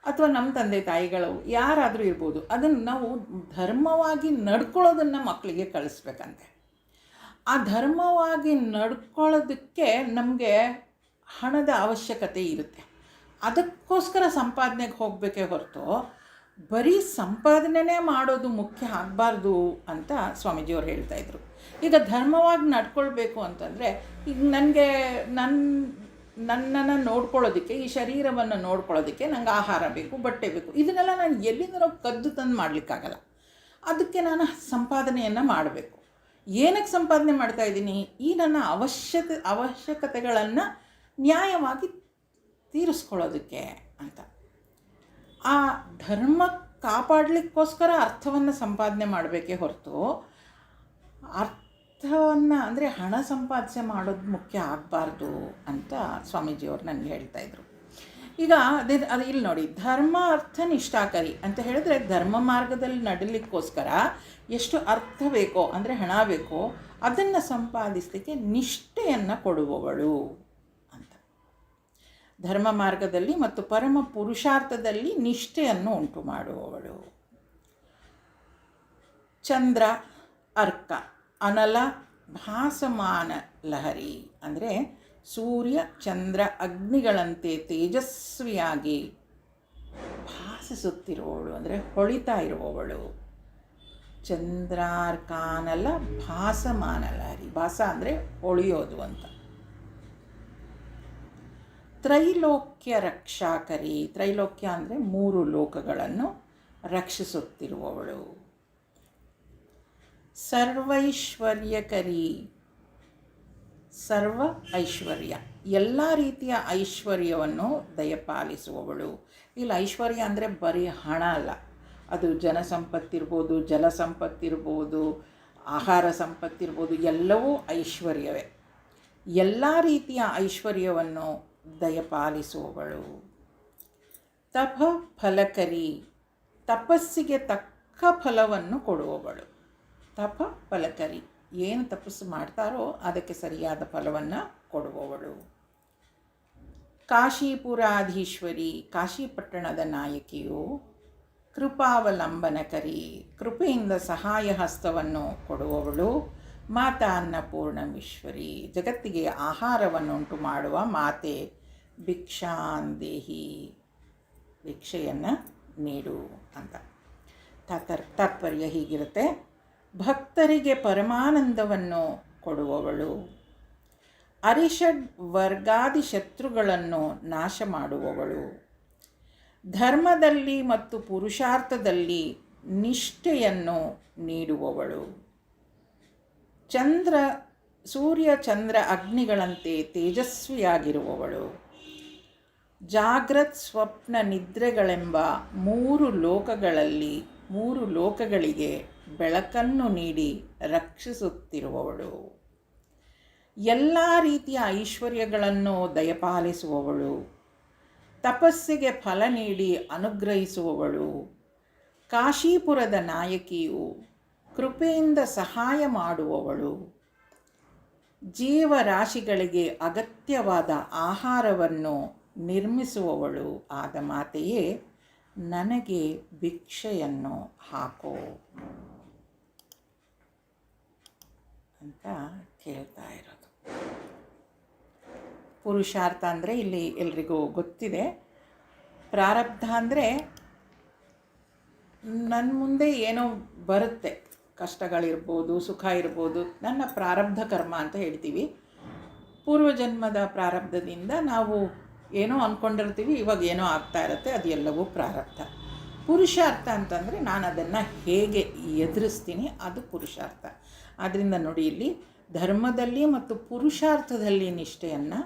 ಅಥವಾ ನಮ್ಮ ತಂದೆ ತಾಯಿಗಳು ಯಾರಾದರೂ ಇರ್ಬೋದು, ಅದನ್ನು ನಾವು ಧರ್ಮವಾಗಿ ನಡ್ಕೊಳ್ಳೋದನ್ನು ಮಕ್ಕಳಿಗೆ ಕಳಿಸ್ಬೇಕಂತೆ. ಆ ಧರ್ಮವಾಗಿ ನಡ್ಕೊಳ್ಳೋದಕ್ಕೆ ನಮಗೆ ಹಣದ ಅವಶ್ಯಕತೆ ಇರುತ್ತೆ. ಅದಕ್ಕೋಸ್ಕರ ಸಂಪಾದನೆಗೆ ಹೋಗಬೇಕೇ ಹೊರತು ಬರೀ ಸಂಪಾದನೆ ಮಾಡೋದು ಮುಖ್ಯ ಆಗಬಾರ್ದು ಅಂತ ಸ್ವಾಮೀಜಿಯವರು ಹೇಳ್ತಾಯಿದ್ರು. ಈಗ ಧರ್ಮವಾಗಿ ನಡ್ಕೊಳ್ಬೇಕು ಅಂತಂದರೆ, ಈಗ ನನ್ನನ್ನು ನೋಡ್ಕೊಳ್ಳೋದಕ್ಕೆ, ಈ ಶರೀರವನ್ನು ನೋಡ್ಕೊಳ್ಳೋದಕ್ಕೆ ನಂಗೆ ಆಹಾರ ಬೇಕು, ಬಟ್ಟೆ ಬೇಕು. ಇದನ್ನೆಲ್ಲ ನಾನು ಎಲ್ಲಿಂದನೋ ಕದ್ದು ತಂದು ಮಾಡಲಿಕ್ಕಾಗಲ್ಲ. ಅದಕ್ಕೆ ನಾನು ಸಂಪಾದನೆಯನ್ನು ಮಾಡಬೇಕು. ಏನಕ್ಕೆ ಸಂಪಾದನೆ ಮಾಡ್ತಾಯಿದ್ದೀನಿ? ಈ ನನ್ನ ಅವಶ್ಯಕತೆಗಳನ್ನು ನ್ಯಾಯವಾಗಿ ತೀರಿಸ್ಕೊಳ್ಳೋದಕ್ಕೆ ಅಂತ. ಆ ಧರ್ಮ ಕಾಪಾಡಲಿಕ್ಕೋಸ್ಕರ ಅರ್ಥವನ್ನು ಸಂಪಾದನೆ ಮಾಡಬೇಕೇ ಹೊರತು ಅರ್ಥವನ್ನು ಅಂದರೆ ಹಣ ಸಂಪಾದನೆ ಮಾಡೋದು ಮುಖ್ಯ ಆಗಬಾರ್ದು ಅಂತ ಸ್ವಾಮೀಜಿಯವರು ನನಗೆ ಹೇಳ್ತಾಯಿದ್ರು. ಈಗ ಅದು ಇಲ್ಲಿ ನೋಡಿ, ಧರ್ಮ ಅರ್ಥ ನಿಷ್ಠಾಕರಿ ಅಂತ ಹೇಳಿದ್ರೆ ಧರ್ಮ ಮಾರ್ಗದಲ್ಲಿ ನಡೀಲಿಕ್ಕೋಸ್ಕರ ಎಷ್ಟು ಅರ್ಥ ಬೇಕೋ ಅಂದರೆ ಹಣ ಬೇಕೋ ಅದನ್ನು ಸಂಪಾದಿಸಲಿಕ್ಕೆ ನಿಷ್ಠೆಯನ್ನು ಕೊಡುವವಳು ಅಂತ. ಧರ್ಮ ಮಾರ್ಗದಲ್ಲಿ ಮತ್ತು ಪರಮ ಪುರುಷಾರ್ಥದಲ್ಲಿ ನಿಷ್ಠೆಯನ್ನು ಉಂಟು ಮಾಡುವವಳು. ಚಂದ್ರ ಅರ್ಕ ಅನಲ ಭಾಸಮಾನ ಲಹರಿ ಅಂದರೆ ಸೂರ್ಯ ಚಂದ್ರ ಅಗ್ನಿಗಳಂತೆ ತೇಜಸ್ವಿಯಾಗಿ ಭಾಸಿಸುತ್ತಿರುವವಳು ಅಂದರೆ ಹೊಳಿತಾ ಇರುವವಳು. ಚಂದ್ರಾರ್ಕಾನಲ ಭಾಸಮಾನ ಲಹರಿ, ಭಾಸ ಅಂದರೆ ಹೊಳೆಯೋದು ಅಂತ. ತ್ರೈಲೋಕ್ಯ ರಕ್ಷಾಕರಿ, ತ್ರೈಲೋಕ್ಯ ಅಂದರೆ 3 ಲೋಕಗಳನ್ನು ರಕ್ಷಿಸುತ್ತಿರುವವಳು. ಸರ್ವೈಶ್ವರ್ಯಕರಿ, ಸರ್ವ ಐಶ್ವರ್ಯ, ಎಲ್ಲ ರೀತಿಯ ಐಶ್ವರ್ಯವನ್ನು ದಯಪಾಲಿಸುವವಳು. ಇಲ್ಲಿ ಐಶ್ವರ್ಯ ಅಂದರೆ ಬರೀ ಹಣ ಅಲ್ಲ, ಅದು ಜನಸಂಪತ್ತಿರ್ಬೋದು, ಜಲ ಸಂಪತ್ತಿರ್ಬೋದು, ಆಹಾರ ಸಂಪತ್ತಿರ್ಬೋದು, ಎಲ್ಲವೂ ಐಶ್ವರ್ಯವೇ. ಎಲ್ಲ ರೀತಿಯ ಐಶ್ವರ್ಯವನ್ನು ದಯಪಾಲಿಸುವವಳು. ತಪ ಫಲಕರಿ, ತಪಸ್ಸಿಗೆ ತಕ್ಕ ಫಲವನ್ನು ಕೊಡುವವಳು. ತಪ ಫಲಕರಿ, ಏನು ತಪಸ್ಸು ಮಾಡ್ತಾರೋ ಅದಕ್ಕೆ ಸರಿಯಾದ ಫಲವನ್ನು ಕೊಡುವವಳು. ಕಾಶೀಪುರಾಧೀಶ್ವರಿ, ಕಾಶಿಪಟ್ಟಣದ ನಾಯಕಿಯು. ಕೃಪಾವಲಂಬನಕರಿ, ಕೃಪೆಯಿಂದ ಸಹಾಯ ಹಸ್ತವನ್ನು ಕೊಡುವವಳು. ಮಾತಾ ಅನ್ನಪೂರ್ಣಮೀಶ್ವರಿ, ಜಗತ್ತಿಗೆ ಆಹಾರವನ್ನುಂಟು ಮಾಡುವ ಮಾತೆ. ಭಿಕ್ಷಾಂದೇಹಿ, ಭಿಕ್ಷೆಯನ್ನು ನೀಡು ಅಂತ. ತಾತ್ಪರ್ಯ ಹೀಗಿರುತ್ತೆ. ಭಕ್ತರಿಗೆ ಪರಮಾನಂದವನ್ನು ಕೊಡುವವಳು. ಅರಿಷಡ್ ವರ್ಗಾದಿ ಶತ್ರುಗಳನ್ನು ನಾಶ ಮಾಡುವವಳು. ಧರ್ಮದಲ್ಲಿ ಮತ್ತು ಪುರುಷಾರ್ಥದಲ್ಲಿ ನಿಷ್ಠೆಯನ್ನು ನೀಡುವವಳು. ಸೂರ್ಯ ಚಂದ್ರ ಅಗ್ನಿಗಳಂತೆ ತೇಜಸ್ವಿಯಾಗಿರುವವಳು. ಜಾಗ್ರತ್ ಸ್ವಪ್ನ ನಿದ್ರೆಗಳೆಂಬ 3 ಲೋಕಗಳಿಗೆ ಬೆಳಕನ್ನು ನೀಡಿ ರಕ್ಷಿಸುತ್ತಿರುವವಳು. ಎಲ್ಲ ರೀತಿಯ ಐಶ್ವರ್ಯಗಳನ್ನು ದಯಪಾಲಿಸುವವಳು. ತಪಸ್ಸಿಗೆ ಫಲ ನೀಡಿ ಅನುಗ್ರಹಿಸುವವಳು. ಕಾಶೀಪುರದ ನಾಯಕಿಯು. ಕೃಪೆಯಿಂದ ಸಹಾಯ ಮಾಡುವವಳು. ಜೀವರಾಶಿಗಳಿಗೆ ಅಗತ್ಯವಾದ ಆಹಾರವನ್ನು ನಿರ್ಮಿಸುವವಳು ಆದ ಮಾತೆಯೇ, ನನಗೆ ಭಿಕ್ಷೆಯನ್ನು ಹಾಕೋ ಅಂತ ಕೇಳ್ತಾ ಇರೋದು. ಪುರುಷಾರ್ಥ ಅಂದರೆ ಇಲ್ಲಿ ಎಲ್ರಿಗೂ ಗೊತ್ತಿದೆ. ಪ್ರಾರಬ್ಧ ಅಂದರೆ ನನ್ನ ಮುಂದೆ ಏನೋ ಬರುತ್ತೆ, ಕಷ್ಟಗಳಿರ್ಬೋದು, ಸುಖ ಇರ್ಬೋದು, ನನ್ನ ಪ್ರಾರಬ್ಧ ಕರ್ಮ ಅಂತ ಹೇಳ್ತೀವಿ. ಪೂರ್ವಜನ್ಮದ ಪ್ರಾರಬ್ಧದಿಂದ ನಾವು ಏನೋ ಅಂದ್ಕೊಂಡಿರ್ತೀವಿ, ಇವಾಗ ಏನೋ ಆಗ್ತಾ ಇರುತ್ತೆ, ಅದು ಎಲ್ಲವೂ ಪ್ರಾರಬ್ಧ. ಪುರುಷಾರ್ಥ ಅಂತಂದರೆ ನಾನು ಅದನ್ನು ಹೇಗೆ ಎದುರಿಸ್ತೀನಿ, ಅದು ಪುರುಷಾರ್ಥ. ಆದ್ದರಿಂದ ನೋಡಿ, ಇಲ್ಲಿ ಧರ್ಮದಲ್ಲಿ ಮತ್ತು ಪುರುಷಾರ್ಥದಲ್ಲಿ ನಿಷ್ಠೆಯನ್ನು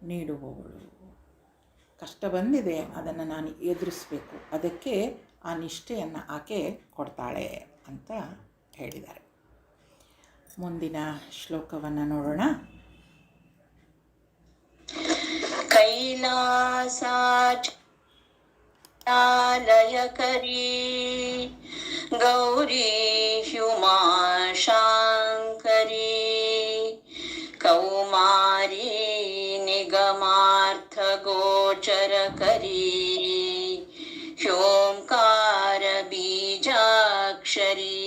ನೀಡುವವಳು. ಕಷ್ಟ ಬಂದಿದೆ, ಅದನ್ನು ನಾನು ಎದುರಿಸಬೇಕು, ಅದಕ್ಕೆ ಆ ನಿಷ್ಠೆಯನ್ನು ಆಕೆ ಕೊಡ್ತಾಳೆ ಅಂತ ಹೇಳಿದ್ದಾರೆ. ಮುಂದಿನ ಶ್ಲೋಕವನ್ನು ನೋಡೋಣ. ಕೈಲಾಸಾಲಯಕರಿ ಗೌರಿ ಹ್ಯುಮಾಶಾಂಕರಿ ಕೌಮಾರಿ ನಿಗಮಾರ್ಥ ಗೋಚರಕರಿ ಹ್ಯೋಂಕಾರ ಬೀಜಾಕ್ಷರಿ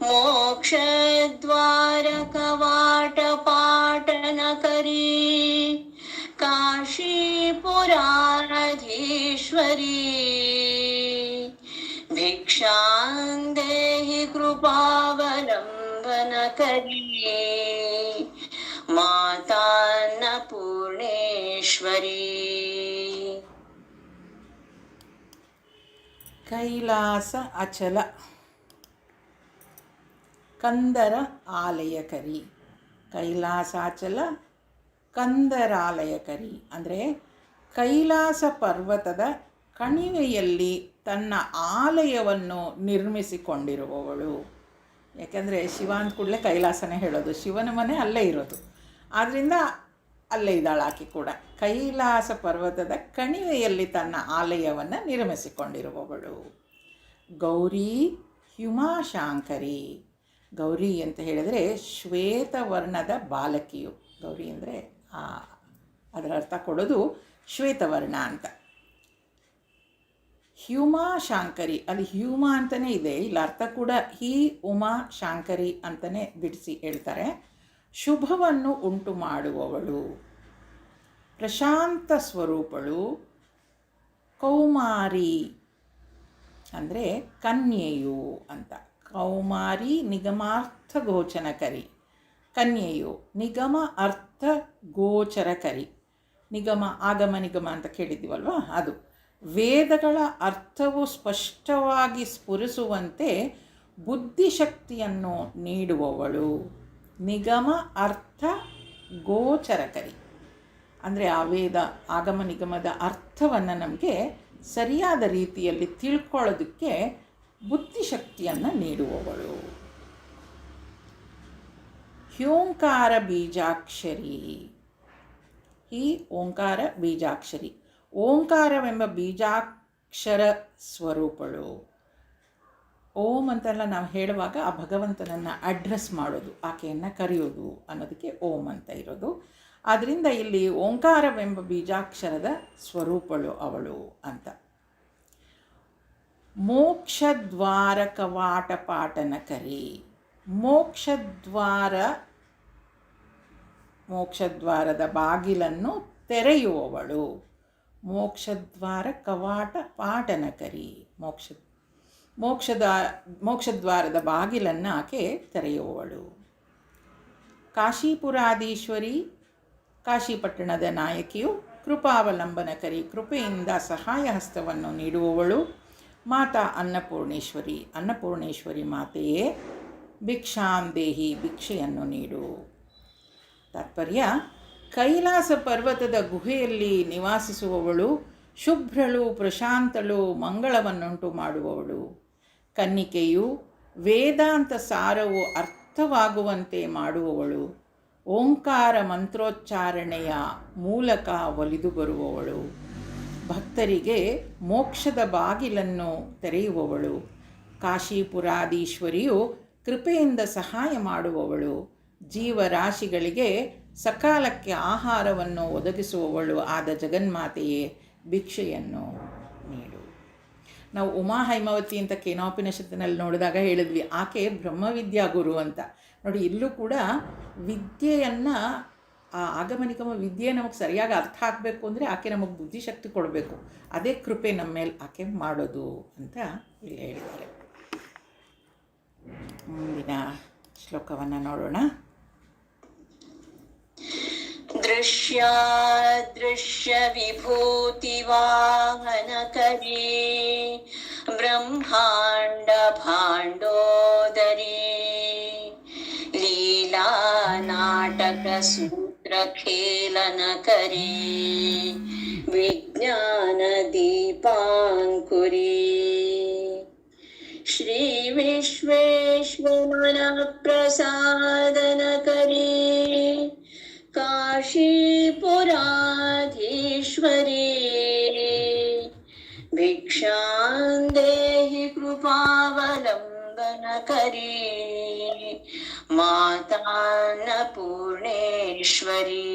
ಮೋಕ್ಷದ್ವಾರ ಕವಾಟ ಪಾಟನಕರಿ ಕಾಶೀಪುರಾಧೀಶ್ವರಿ ಭಿಕ್ಷಾಂದೇಹಿ ಕೃಪಾವಲಂಬನಕರಿ ಮಾತಾನ್ನಪೂರ್ಣೇಶ್ವರಿ. ಕೈಲಾಸ ಅಚಲ ಕಂದರ ಆಲಯಕರಿ. ಕೈಲಾಸಾಚಲ ಕಂದರಾಲಯಕರಿ ಅಂದರೆ ಕೈಲಾಸ ಪರ್ವತದ ಕಣಿವೆಯಲ್ಲಿ ತನ್ನ ಆಲಯವನ್ನು ನಿರ್ಮಿಸಿಕೊಂಡಿರುವವಳು. ಯಾಕೆಂದರೆ ಶಿವ ಅಂದ ಕೂಡಲೇ ಕೈಲಾಸನೇ ಹೇಳೋದು, ಶಿವನ ಮನೆ ಅಲ್ಲೇ ಇರೋದು, ಆದ್ದರಿಂದ ಅಲ್ಲೇ ಇದ್ದಾಳೆ ಆಕೆ ಕೂಡ. ಕೈಲಾಸ ಪರ್ವತದ ಕಣಿವೆಯಲ್ಲಿ ತನ್ನ ಆಲಯವನ್ನು ನಿರ್ಮಿಸಿಕೊಂಡಿರುವವಳು. ಗೌರಿ ಹ್ಯುಮಾಶಾಂಕರಿ. ಗೌರಿ ಅಂತ ಹೇಳಿದರೆ ಶ್ವೇತವರ್ಣದ ಬಾಲಕಿಯು. ಗೌರಿ ಅಂದರೆ ಅದರ ಅರ್ಥ ಕೊಡೋದು ಶ್ವೇತವರ್ಣ ಅಂತ. ಹ್ಯೂಮಾ ಶಾಂಕರಿ, ಅಲ್ಲಿ ಹ್ಯೂಮಾ ಅಂತಲೇ ಇದೆ, ಇಲ್ಲಿ ಅರ್ಥ ಕೂಡ ಹಿ ಉಮಾ ಶಾಂಕರಿ ಅಂತಲೇ ಬಿಡಿಸಿ ಹೇಳ್ತಾರೆ. ಶುಭವನ್ನು ಉಂಟು ಮಾಡುವವಳು, ಪ್ರಶಾಂತ ಸ್ವರೂಪಳು, ಕೌಮಾರಿ ಅಂದರೆ ಕನ್ಯೆಯು ಅಂತ. ಕೌಮಾರಿ ನಿಗಮಾರ್ಥ ಗೋಚನಕರಿ, ಕನ್ಯೆಯು ನಿಗಮ ಅರ್ಥ ಗೋಚರಕರಿ. ನಿಗಮ ಆಗಮ ನಿಗಮ ಅಂತ ಕೇಳಿದ್ದೀವಲ್ವ, ಅದು ವೇದಗಳ ಅರ್ಥವು ಸ್ಪಷ್ಟವಾಗಿ ಸ್ಫುರಿಸುವಂತೆ ಬುದ್ಧಿಶಕ್ತಿಯನ್ನು ನೀಡುವವಳು. ನಿಗಮ ಅರ್ಥ ಗೋಚರಕರಿ ಅಂದರೆ ಆ ವೇದ ಆಗಮ ನಿಗಮದ ಅರ್ಥವನ್ನು ನಮಗೆ ಸರಿಯಾದ ರೀತಿಯಲ್ಲಿ ತಿಳ್ಕೊಳ್ಳೋದಕ್ಕೆ ಬುದ್ಧಿಶಕ್ತಿಯನ್ನು ನೀಡುವವಳು. ಹ್ಯೋಂಕಾರ ಬೀಜಾಕ್ಷರಿ. ಈ ಓಂಕಾರ ಬೀಜಾಕ್ಷರಿ, ಓಂಕಾರವೆಂಬ ಬೀಜಾಕ್ಷರ ಸ್ವರೂಪಳು. ಓಂ ಅಂತೆಲ್ಲ ನಾವು ಹೇಳುವಾಗ ಆ ಭಗವಂತನನ್ನು ಅಡ್ರೆಸ್ ಮಾಡೋದು, ಆಕೆಯನ್ನು ಕರೆಯೋದು ಅನ್ನೋದಕ್ಕೆ ಓಂ ಅಂತ ಇರೋದು. ಆದ್ದರಿಂದ ಇಲ್ಲಿ ಓಂಕಾರವೆಂಬ ಬೀಜಾಕ್ಷರದ ಸ್ವರೂಪಳು ಅವಳು ಅಂತ. ಮೋಕ್ಷದ್ವಾರ ಕವಾಟ ಪಾಟನಕರಿ. ಮೋಕ್ಷದ್ವಾರದ ಬಾಗಿಲನ್ನು ತೆರೆಯುವವಳು. ಮೋಕ್ಷದ್ವಾರ ಕವಾಟ ಪಾಟನಕರಿ. ಮೋಕ್ಷದ್ವಾರದ ಬಾಗಿಲನ್ನು ಆಕೆ ತೆರೆಯುವವಳು. ಕಾಶೀಪುರಾಧೀಶ್ವರಿ, ಕಾಶಿಪಟ್ಟಣದ ನಾಯಕಿಯು, ಕೃಪಾವಲಂಬನಕರಿ, ಕೃಪೆಯಿಂದ ಸಹಾಯ ಹಸ್ತವನ್ನು ನೀಡುವವಳು. ಮಾತಾ ಅನ್ನಪೂರ್ಣೇಶ್ವರಿ, ಅನ್ನಪೂರ್ಣೇಶ್ವರಿ ಮಾತೆಯೇ ಭಿಕ್ಷಾಂದೇಹಿ, ಭಿಕ್ಷೆಯನ್ನು ನೀಡು. ತಾತ್ಪರ್ಯ: ಕೈಲಾಸ ಪರ್ವತದ ಗುಹೆಯಲ್ಲಿ ನಿವಾಸಿಸುವವಳು, ಶುಭ್ರಳು, ಪ್ರಶಾಂತಳು, ಮಂಗಳವನ್ನುಂಟು ಮಾಡುವವಳು. ಕನ್ನಿಕೆಯು ವೇದಾಂತ ಸಾರವು ಅರ್ಥವಾಗುವಂತೆ ಮಾಡುವವಳು. ಓಂಕಾರ ಮಂತ್ರೋಚ್ಚಾರಣೆಯ ಮೂಲಕ ಒಲಿದು ಬರುವವಳು. ಭಕ್ತರಿಗೆ ಮೋಕ್ಷದ ಬಾಗಿಲನ್ನು ತೆರೆಯುವವಳು. ಕಾಶೀಪುರಾಧೀಶ್ವರಿಯು ಕೃಪೆಯಿಂದ ಸಹಾಯ ಮಾಡುವವಳು. ಜೀವರಾಶಿಗಳಿಗೆ ಸಕಾಲಕ್ಕೆ ಆಹಾರವನ್ನು ಒದಗಿಸುವವಳು ಆದ ಜಗನ್ಮಾತೆಯೇ ಭಿಕ್ಷೆಯನ್ನು ನೀಡು. ನಾವು ಉಮಾ ಹೈಮವತಿ ಅಂತ ಕೇನೋಪನಿಷತ್ತಿನಲ್ಲಿ ನೋಡಿದಾಗ ಹೇಳಿದ್ವಿ, ಆಕೆ ಬ್ರಹ್ಮವಿದ್ಯಾ ಗುರು ಅಂತ. ನೋಡಿ, ಇಲ್ಲೂ ಕೂಡ ವಿದ್ಯೆಯನ್ನು, ಆ ಆಗಮನಿಗಮ ವಿದ್ಯೆ ನಮಗೆ ಸರಿಯಾಗಿ ಅರ್ಥ ಆಗಬೇಕು ಅಂದರೆ ಆಕೆ ನಮಗೆ ಬುದ್ಧಿಶಕ್ತಿ ಕೊಡಬೇಕು. ಅದೇ ಕೃಪೆ ನಮ್ಮ ಮೇಲೆ ಆಕೆ ಮಾಡೋದು ಅಂತ ಇಲ್ಲಿ ಹೇಳಿದ್ದಾರೆ. ಮುಂದಿನ ಶ್ಲೋಕವನ್ನು ನೋಡೋಣ. ದೃಶ್ಯ ವಿಭೂತಿ ವಾಹನಕರಿ, ಬ್ರಹ್ಮಾಂಡ ಭಾಂಡೋದರಿ, ಲೀಲಾ ನಾಟಕ ಸೂತ್ರ ಖೇಲನಕರಿ, ವಿಜ್ಞಾನ ದೀಪಾಂಕುರಿ, ಶ್ರೀ ವಿಶ್ವೇಶ್ವರ ಪ್ರಸಾದನಕರಿ, ಕಾಶೀಪುರಾಧೀಶ್ವರಿ, ಭಿಕ್ಷಾಂದೇಹಿ ಕೃಪಾವಲಂಬನಕರಿ, ಮಾತಾನ್ನಪೂರ್ಣೇಶ್ವರಿ.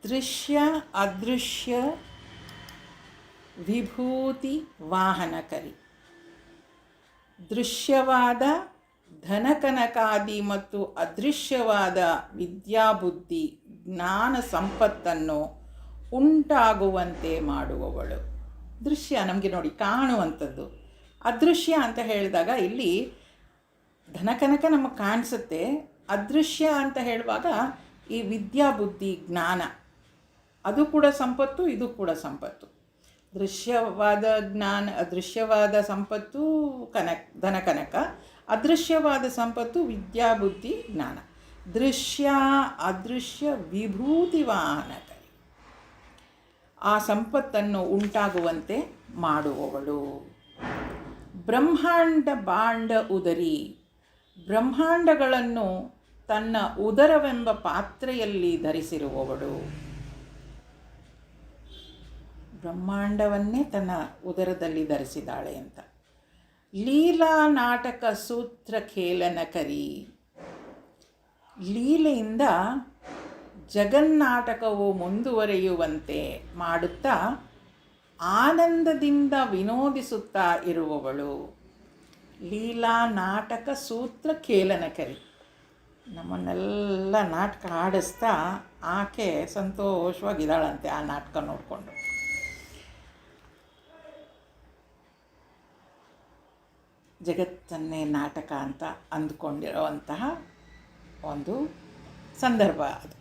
ದೃಶ್ಯ ಅದೃಶ್ಯ ವಿಭೂತಿ ವಾಹನಕರಿ. ದೃಶ್ಯವಾದ ಧನಕನಕಾದಿ ಮತ್ತು ಅದೃಶ್ಯವಾದ ವಿದ್ಯಾಬುದ್ಧಿ ಜ್ಞಾನ ಸಂಪತ್ತನ್ನು ಉಂಟಾಗುವಂತೆ ಮಾಡುವವಳು. ದೃಶ್ಯ ನಮಗೆ ನೋಡಿ ಕಾಣುವಂಥದ್ದು. ಅದೃಶ್ಯ ಅಂತ ಹೇಳಿದಾಗ ಇಲ್ಲಿ ಧನಕನಕ ನಮಗೆ ಕಾಣಿಸುತ್ತೆ. ಅದೃಶ್ಯ ಅಂತ ಹೇಳುವಾಗ ಈ ವಿದ್ಯಾಬುದ್ಧಿ ಜ್ಞಾನ ಅದು ಕೂಡ ಸಂಪತ್ತು, ಇದು ಕೂಡ ಸಂಪತ್ತು. ದೃಶ್ಯವಾದ ಜ್ಞಾನ, ಅದೃಶ್ಯವಾದ ಸಂಪತ್ತು ಧನಕನಕ, ಅದೃಶ್ಯವಾದ ಸಂಪತ್ತು ವಿದ್ಯಾಬುದ್ಧಿ ಜ್ಞಾನ. ದೃಶ್ಯ ಅದೃಶ್ಯ ವಿಭೂತಿವಾಹನಕರಿ. ಆ ಸಂಪತ್ತನ್ನು ಉಂಟಾಗುವಂತೆ ಮಾಡುವವಳು. ಬ್ರಹ್ಮಾಂಡ ಬಾಂಡ ಉದರಿ, ಬ್ರಹ್ಮಾಂಡಗಳನ್ನು ತನ್ನ ಉದರವೆಂಬ ಪಾತ್ರೆಯಲ್ಲಿ ಧರಿಸಿರುವವಳು. ಬ್ರಹ್ಮಾಂಡವನ್ನೇ ತನ್ನ ಉದರದಲ್ಲಿ ಧರಿಸಿದಾಳೆ ಅಂತ. ಲೀಲಾ ನಾಟಕ ಸೂತ್ರ ಖೇಲನಕರಿ, ಲೀಲೆಯಿಂದ ಜಗನ್ನಾಟಕವು ಮುಂದುವರಿಯುವಂತೆ ಮಾಡುತ್ತಾ ಆನಂದದಿಂದ ವಿನೋದಿಸುತ್ತಾ ಇರುವವಳು. ಲೀಲಾ ನಾಟಕ ಸೂತ್ರ ಖೇಲನಕರಿ, ನಮ್ಮನ್ನೆಲ್ಲ ನಾಟಕ ಆಡಿಸ್ತಾ ಆಕೆ ಸಂತೋಷವಾಗಿದ್ದಾಳಂತೆ ಆ ನಾಟಕ ನೋಡಿಕೊಂಡು. ಜಗತ್ತನ್ನೇ ನಾಟಕ ಅಂತ ಅಂದ್ಕೊಂಡಿರುವಂತಹ ಒಂದು ಸಂದರ್ಭ ಅದು.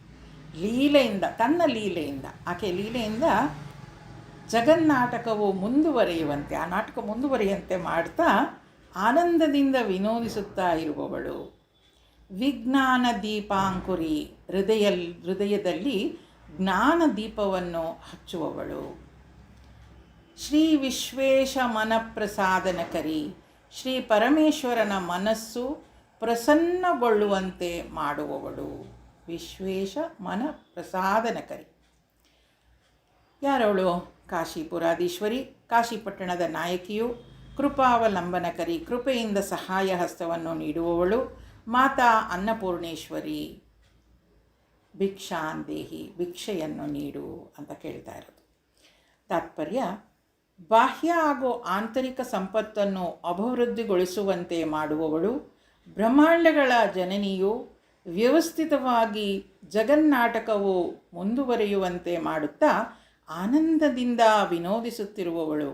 ಲೀಲೆಯಿಂದ, ತನ್ನ ಲೀಲೆಯಿಂದ, ಆಕೆ ಲೀಲೆಯಿಂದ ಜಗನ್ನಾಟಕವು ಮುಂದುವರಿಯುವಂತೆ, ಆ ನಾಟಕ ಮುಂದುವರಿಯುವಂತೆ ಮಾಡ್ತಾ ಆನಂದದಿಂದ ವಿನೋದಿಸುತ್ತಾ ಇರುವವಳು. ವಿಜ್ಞಾನ ದೀಪಾಂಕುರಿ, ಹೃದಯದಲ್ಲಿ ಜ್ಞಾನ ದೀಪವನ್ನು ಹಚ್ಚುವವಳು. ಶ್ರೀ ವಿಶ್ವೇಶ ಮನಪ್ರಸಾದನಕರಿ, ಶ್ರೀ ಪರಮೇಶ್ವರನ ಮನಸ್ಸು ಪ್ರಸನ್ನಗೊಳ್ಳುವಂತೆ ಮಾಡುವವಳು. ವಿಶ್ವೇಶ ಮನ ಪ್ರಸಾದನಕರಿ. ಯಾರವಳು? ಕಾಶಿಪುರಾಧೀಶ್ವರಿ, ಕಾಶಿಪಟ್ಟಣದ ನಾಯಕಿಯು, ಕೃಪಾವಲಂಬನಕರಿ, ಕೃಪೆಯಿಂದ ಸಹಾಯ ಹಸ್ತವನ್ನು ನೀಡುವವಳು. ಮಾತಾ ಅನ್ನಪೂರ್ಣೇಶ್ವರಿ, ಭಿಕ್ಷಾಂದೇಹಿ, ಭಿಕ್ಷೆಯನ್ನು ನೀಡು ಅಂತ ಕೇಳ್ತಾ ಇರೋದು. ತಾತ್ಪರ್ಯ: ಬಾಹ್ಯ ಹಾಗೂ ಆಂತರಿಕ ಸಂಪತ್ತನ್ನು ಅಭಿವೃದ್ಧಿಗೊಳಿಸುವಂತೆ ಮಾಡುವವಳು, ಬ್ರಹ್ಮಾಂಡಗಳ ಜನನಿಯು, ವ್ಯವಸ್ಥಿತವಾಗಿ ಜಗನ್ನಾಟಕವು ಮುಂದುವರಿಯುವಂತೆ ಮಾಡುತ್ತಾ ಆನಂದದಿಂದ ವಿನೋದಿಸುತ್ತಿರುವವಳು,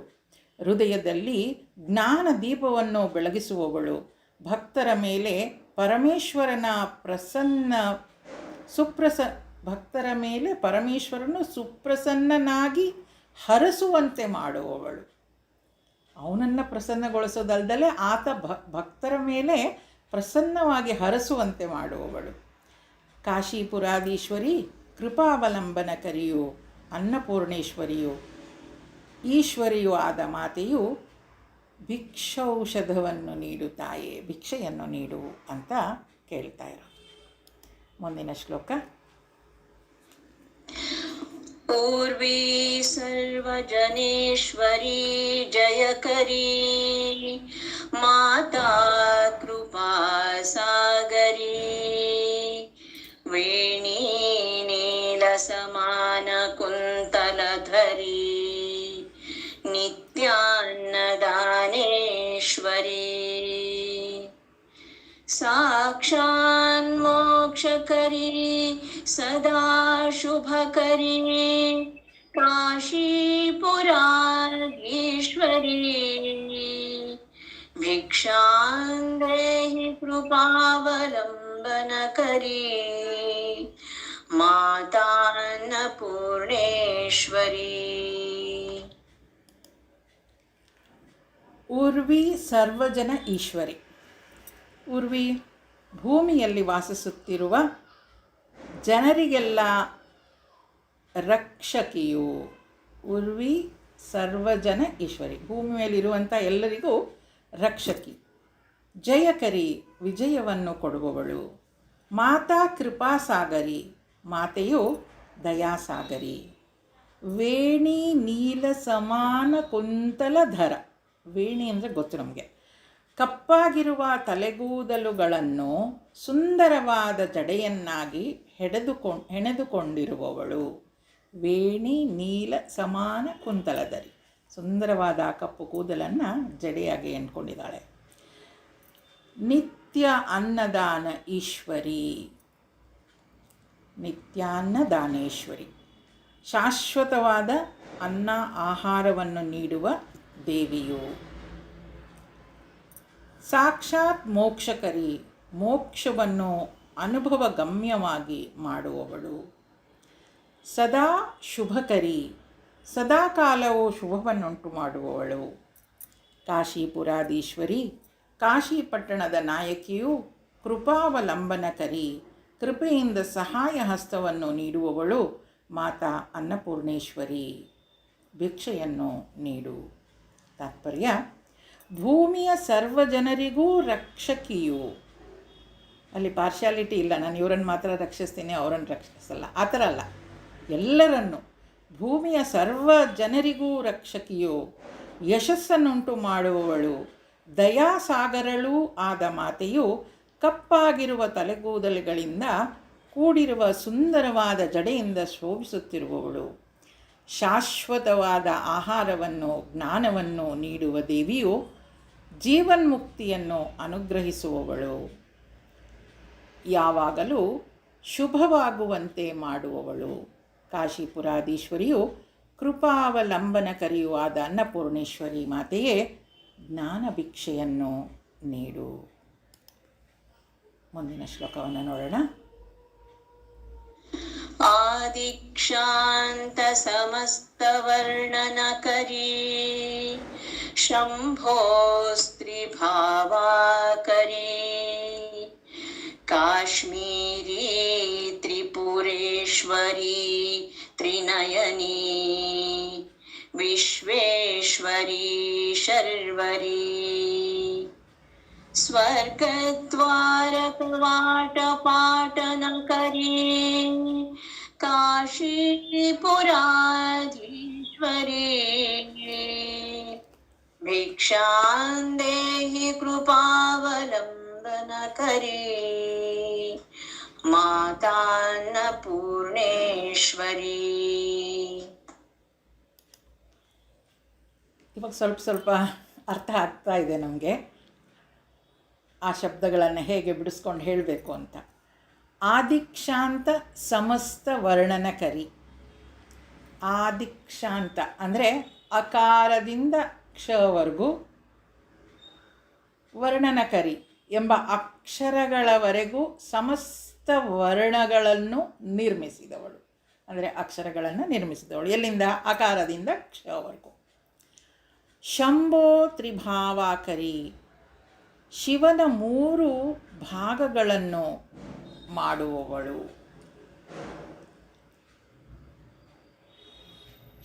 ಹೃದಯದಲ್ಲಿ ಜ್ಞಾನ ದೀಪವನ್ನು ಬೆಳಗಿಸುವವಳು, ಭಕ್ತರ ಮೇಲೆ ಪರಮೇಶ್ವರನ ಭಕ್ತರ ಮೇಲೆ ಪರಮೇಶ್ವರನು ಸುಪ್ರಸನ್ನನಾಗಿ ಹರಸುವಂತೆ ಮಾಡುವವಳು. ಅವನನ್ನು ಪ್ರಸನ್ನಗೊಳಿಸೋದಲ್ದಲೇ ಆತ ಭಕ್ತರ ಮೇಲೆ ಪ್ರಸನ್ನವಾಗಿ ಹರಸುವಂತೆ ಮಾಡುವವಳು. ಕಾಶಿಪುರಾಧೀಶ್ವರಿ, ಕೃಪಾವಲಂಬನಕರಿಯು, ಅನ್ನಪೂರ್ಣೇಶ್ವರಿಯು, ಈಶ್ವರಿಯೂ ಆದ ಮಾತೆಯು ಭಿಕ್ಷೌಷಧವನ್ನು ನೀಡು ತಾಯೇ, ಭಿಕ್ಷೆಯನ್ನು ನೀಡು ಅಂತ ಕೇಳ್ತಾ ಇರೋದು. ಮುಂದಿನ ಶ್ಲೋಕ. ऊर्वी सर्वजनेश्वरी जयकरी, माता कृपा सागरी, वेणी नीलसमान कुन्तलधरी, नित्यान्नदानेश्वरी, साक्षान् मोक्षकरी, सदा शुभकरी, काशीपुराधीश्वरी, भिक्षां देहि कृपावलम्बनकरी, मातान्नपूर्णेश्वरी. ಊರ್ವಿ ಸರ್ವಜನ ಈಶ್ವರಿ. ಊರ್ವಿ ಭೂಮಿಯಲ್ಲಿ ವಾಸಿಸುತ್ತಿರುವ ಜನರಿಗೆಲ್ಲ ರಕ್ಷಕಿಯು. ಊರ್ವಿ ಸರ್ವಜನ ಈಶ್ವರಿ, ಭೂಮಿ ಮೇಲಿರುವಂಥ ಎಲ್ಲರಿಗೂ ರಕ್ಷಕಿ. ಜಯಕರಿ, ವಿಜಯವನ್ನು ಕೊಡುವವಳು. ಮಾತಾ ಕೃಪಾಸಾಗರಿ, ಮಾತೆಯು ದಯಾಸಾಗರಿ. ವೇಣಿ ನೀಲ ಸಮಾನ ಕುಂತಲಧರ, ವೇಣಿ ಅಂದರೆ ಗೊತ್ತು ನಮಗೆ, ಕಪ್ಪಾಗಿರುವ ತಲೆಗೂದಲುಗಳನ್ನು ಸುಂದರವಾದ ಜಡೆಯನ್ನಾಗಿ ಹೆಣೆದುಕೊಂಡಿರುವವಳು. ವೇಣಿ ನೀಲ ಸಮಾನ ಕುಂತಲಧರಿ, ಸುಂದರವಾದ ಕಪ್ಪು ಕೂದಲನ್ನು ಜಡೆಯಾಗಿ ಎಣ್ಕೊಂಡಿದ್ದಾಳೆ. ನಿತ್ಯ ಅನ್ನದಾನ ಈಶ್ವರಿ, ನಿತ್ಯಾನ್ನದಾನೇಶ್ವರಿ, ಶಾಶ್ವತವಾದ ಅನ್ನ ಆಹಾರವನ್ನು ನೀಡುವ ದೇವಿಯು. ಸಾಕ್ಷಾತ್ ಮೋಕ್ಷಕರಿ, ಮೋಕ್ಷವನ್ನು ಅನುಭವ ಗಮ್ಯವಾಗಿ ಮಾಡುವವಳು. ಸದಾ ಶುಭಕರಿ, ಸದಾಕಾಲವು ಶುಭವನ್ನುಂಟು ಮಾಡುವವಳು. ಕಾಶಿಪುರಾಧೀಶ್ವರಿ, ಕಾಶಿಪಟ್ಟಣದ ನಾಯಕಿಯು, ಕೃಪಾವಲಂಬನಕರಿ, ಕೃಪೆಯಿಂದ ಸಹಾಯ ಹಸ್ತವನ್ನು ನೀಡುವವಳು ಮಾತಾ ಅನ್ನಪೂರ್ಣೇಶ್ವರಿ, ಭಿಕ್ಷೆಯನ್ನು ನೀಡು. ತಾತ್ಪರ್ಯ: ಭೂಮಿಯ ಸರ್ವ ಜನರಿಗೂ ರಕ್ಷಕಿಯು. ಅಲ್ಲಿ ಪಾರ್ಶಾಲಿಟಿ ಇಲ್ಲ, ನಾನು ಇವರನ್ನು ಮಾತ್ರ ರಕ್ಷಿಸ್ತೀನಿ ಅವರನ್ನು ರಕ್ಷಿಸಲ್ಲ, ಆ ಥರ ಅಲ್ಲ. ಎಲ್ಲರನ್ನು, ಭೂಮಿಯ ಸರ್ವ ಜನರಿಗೂ ರಕ್ಷಕಿಯು, ಯಶಸ್ಸನ್ನುಂಟು ಮಾಡುವವಳು, ದಯಾಸಾಗರಳೂ ಆದ ಮಾತೆಯು, ಕಪ್ಪಾಗಿರುವ ತಲೆಗೂದಲುಗಳಿಂದ ಕೂಡಿರುವ ಸುಂದರವಾದ ಜಡೆಯಿಂದ ಶೋಭಿಸುತ್ತಿರುವವಳು, ಶಾಶ್ವತವಾದ ಆಹಾರವನ್ನು ಜ್ಞಾನವನ್ನು ನೀಡುವ ದೇವಿಯು, ಜೀವನ್ಮುಕ್ತಿಯನ್ನು ಅನುಗ್ರಹಿಸುವವಳು, ಯಾವಾಗಲೂ ಶುಭವಾಗುವಂತೆ ಮಾಡುವವಳು, ಕಾಶಿಪುರಾಧೀಶ್ವರಿಯು, ಕೃಪಾವಲಂಬನಕರಿಯೂ ಆದ ಅನ್ನಪೂರ್ಣೇಶ್ವರಿ ಮಾತೆಯೇ, ಜ್ಞಾನ ಭಿಕ್ಷೆಯನ್ನು ನೀಡು. ಮುಂದಿನ ಶ್ಲೋಕವನ್ನು ನೋಡೋಣ. ಆದಿಕ್ಷಾಂತ ಸಮಸ್ತ ವರ್ಣನಕರೀ ಶಂಭೋ ಸ್ತ್ರೀ ಭಾವಾಕರೀ ಕಾಶ್ಮೀರಿ ತ್ರಿಪುರೇಶ್ವರಿ ತ್ರಿನಯನಿ ವಿಶ್ವೇಶ್ವರಿ ಶರ್ವರಿ ಸ್ವರ್ಗದ್ವಾರ ಕವಾಟ ಪಾಟನಕರೀ ಕಾಶೀಪುರಾಧೀಶ್ವರಿ ಭಿಕ್ಷಾಂ ದೇಹಿ ಕೃಪಾವಲಂಬನಕರೀ ಮಾತಾನ್ನಪೂರ್ಣೇಶ್ವರಿ. ಇವಾಗ ಸ್ವಲ್ಪ ಅರ್ಥ ಆಗ್ತಾ ಇದೆ ನಮಗೆ, ಆ ಶಬ್ದಗಳನ್ನು ಹೇಗೆ ಬಿಡಿಸ್ಕೊಂಡು ಹೇಳಬೇಕು ಅಂತ. ಆದಿಕ್ಷಾಂತ ಸಮಸ್ತ ವರ್ಣನಕರಿ. ಆದಿಕ್ಷಾಂತ ಅಂದರೆ ಅಕಾರದಿಂದ ಕ್ಷವರೆಗೂ, ವರ್ಣನಕರಿ ಎಂಬ ಅಕ್ಷರಗಳವರೆಗೂ ಸಮಸ್ತ ವರ್ಣಗಳನ್ನು ನಿರ್ಮಿಸಿದವಳು. ಅಂದರೆ ಅಕ್ಷರಗಳನ್ನು ನಿರ್ಮಿಸಿದವಳು. ಎಲ್ಲಿಂದ? ಅಕಾರದಿಂದ ಕ್ಷವರೆಗೂ. ಶಂಭೋ ತ್ರಿಭಾವಾಕರಿ, ಶಿವನ 3 ಭಾಗಗಳನ್ನು ಮಾಡುವವಳು.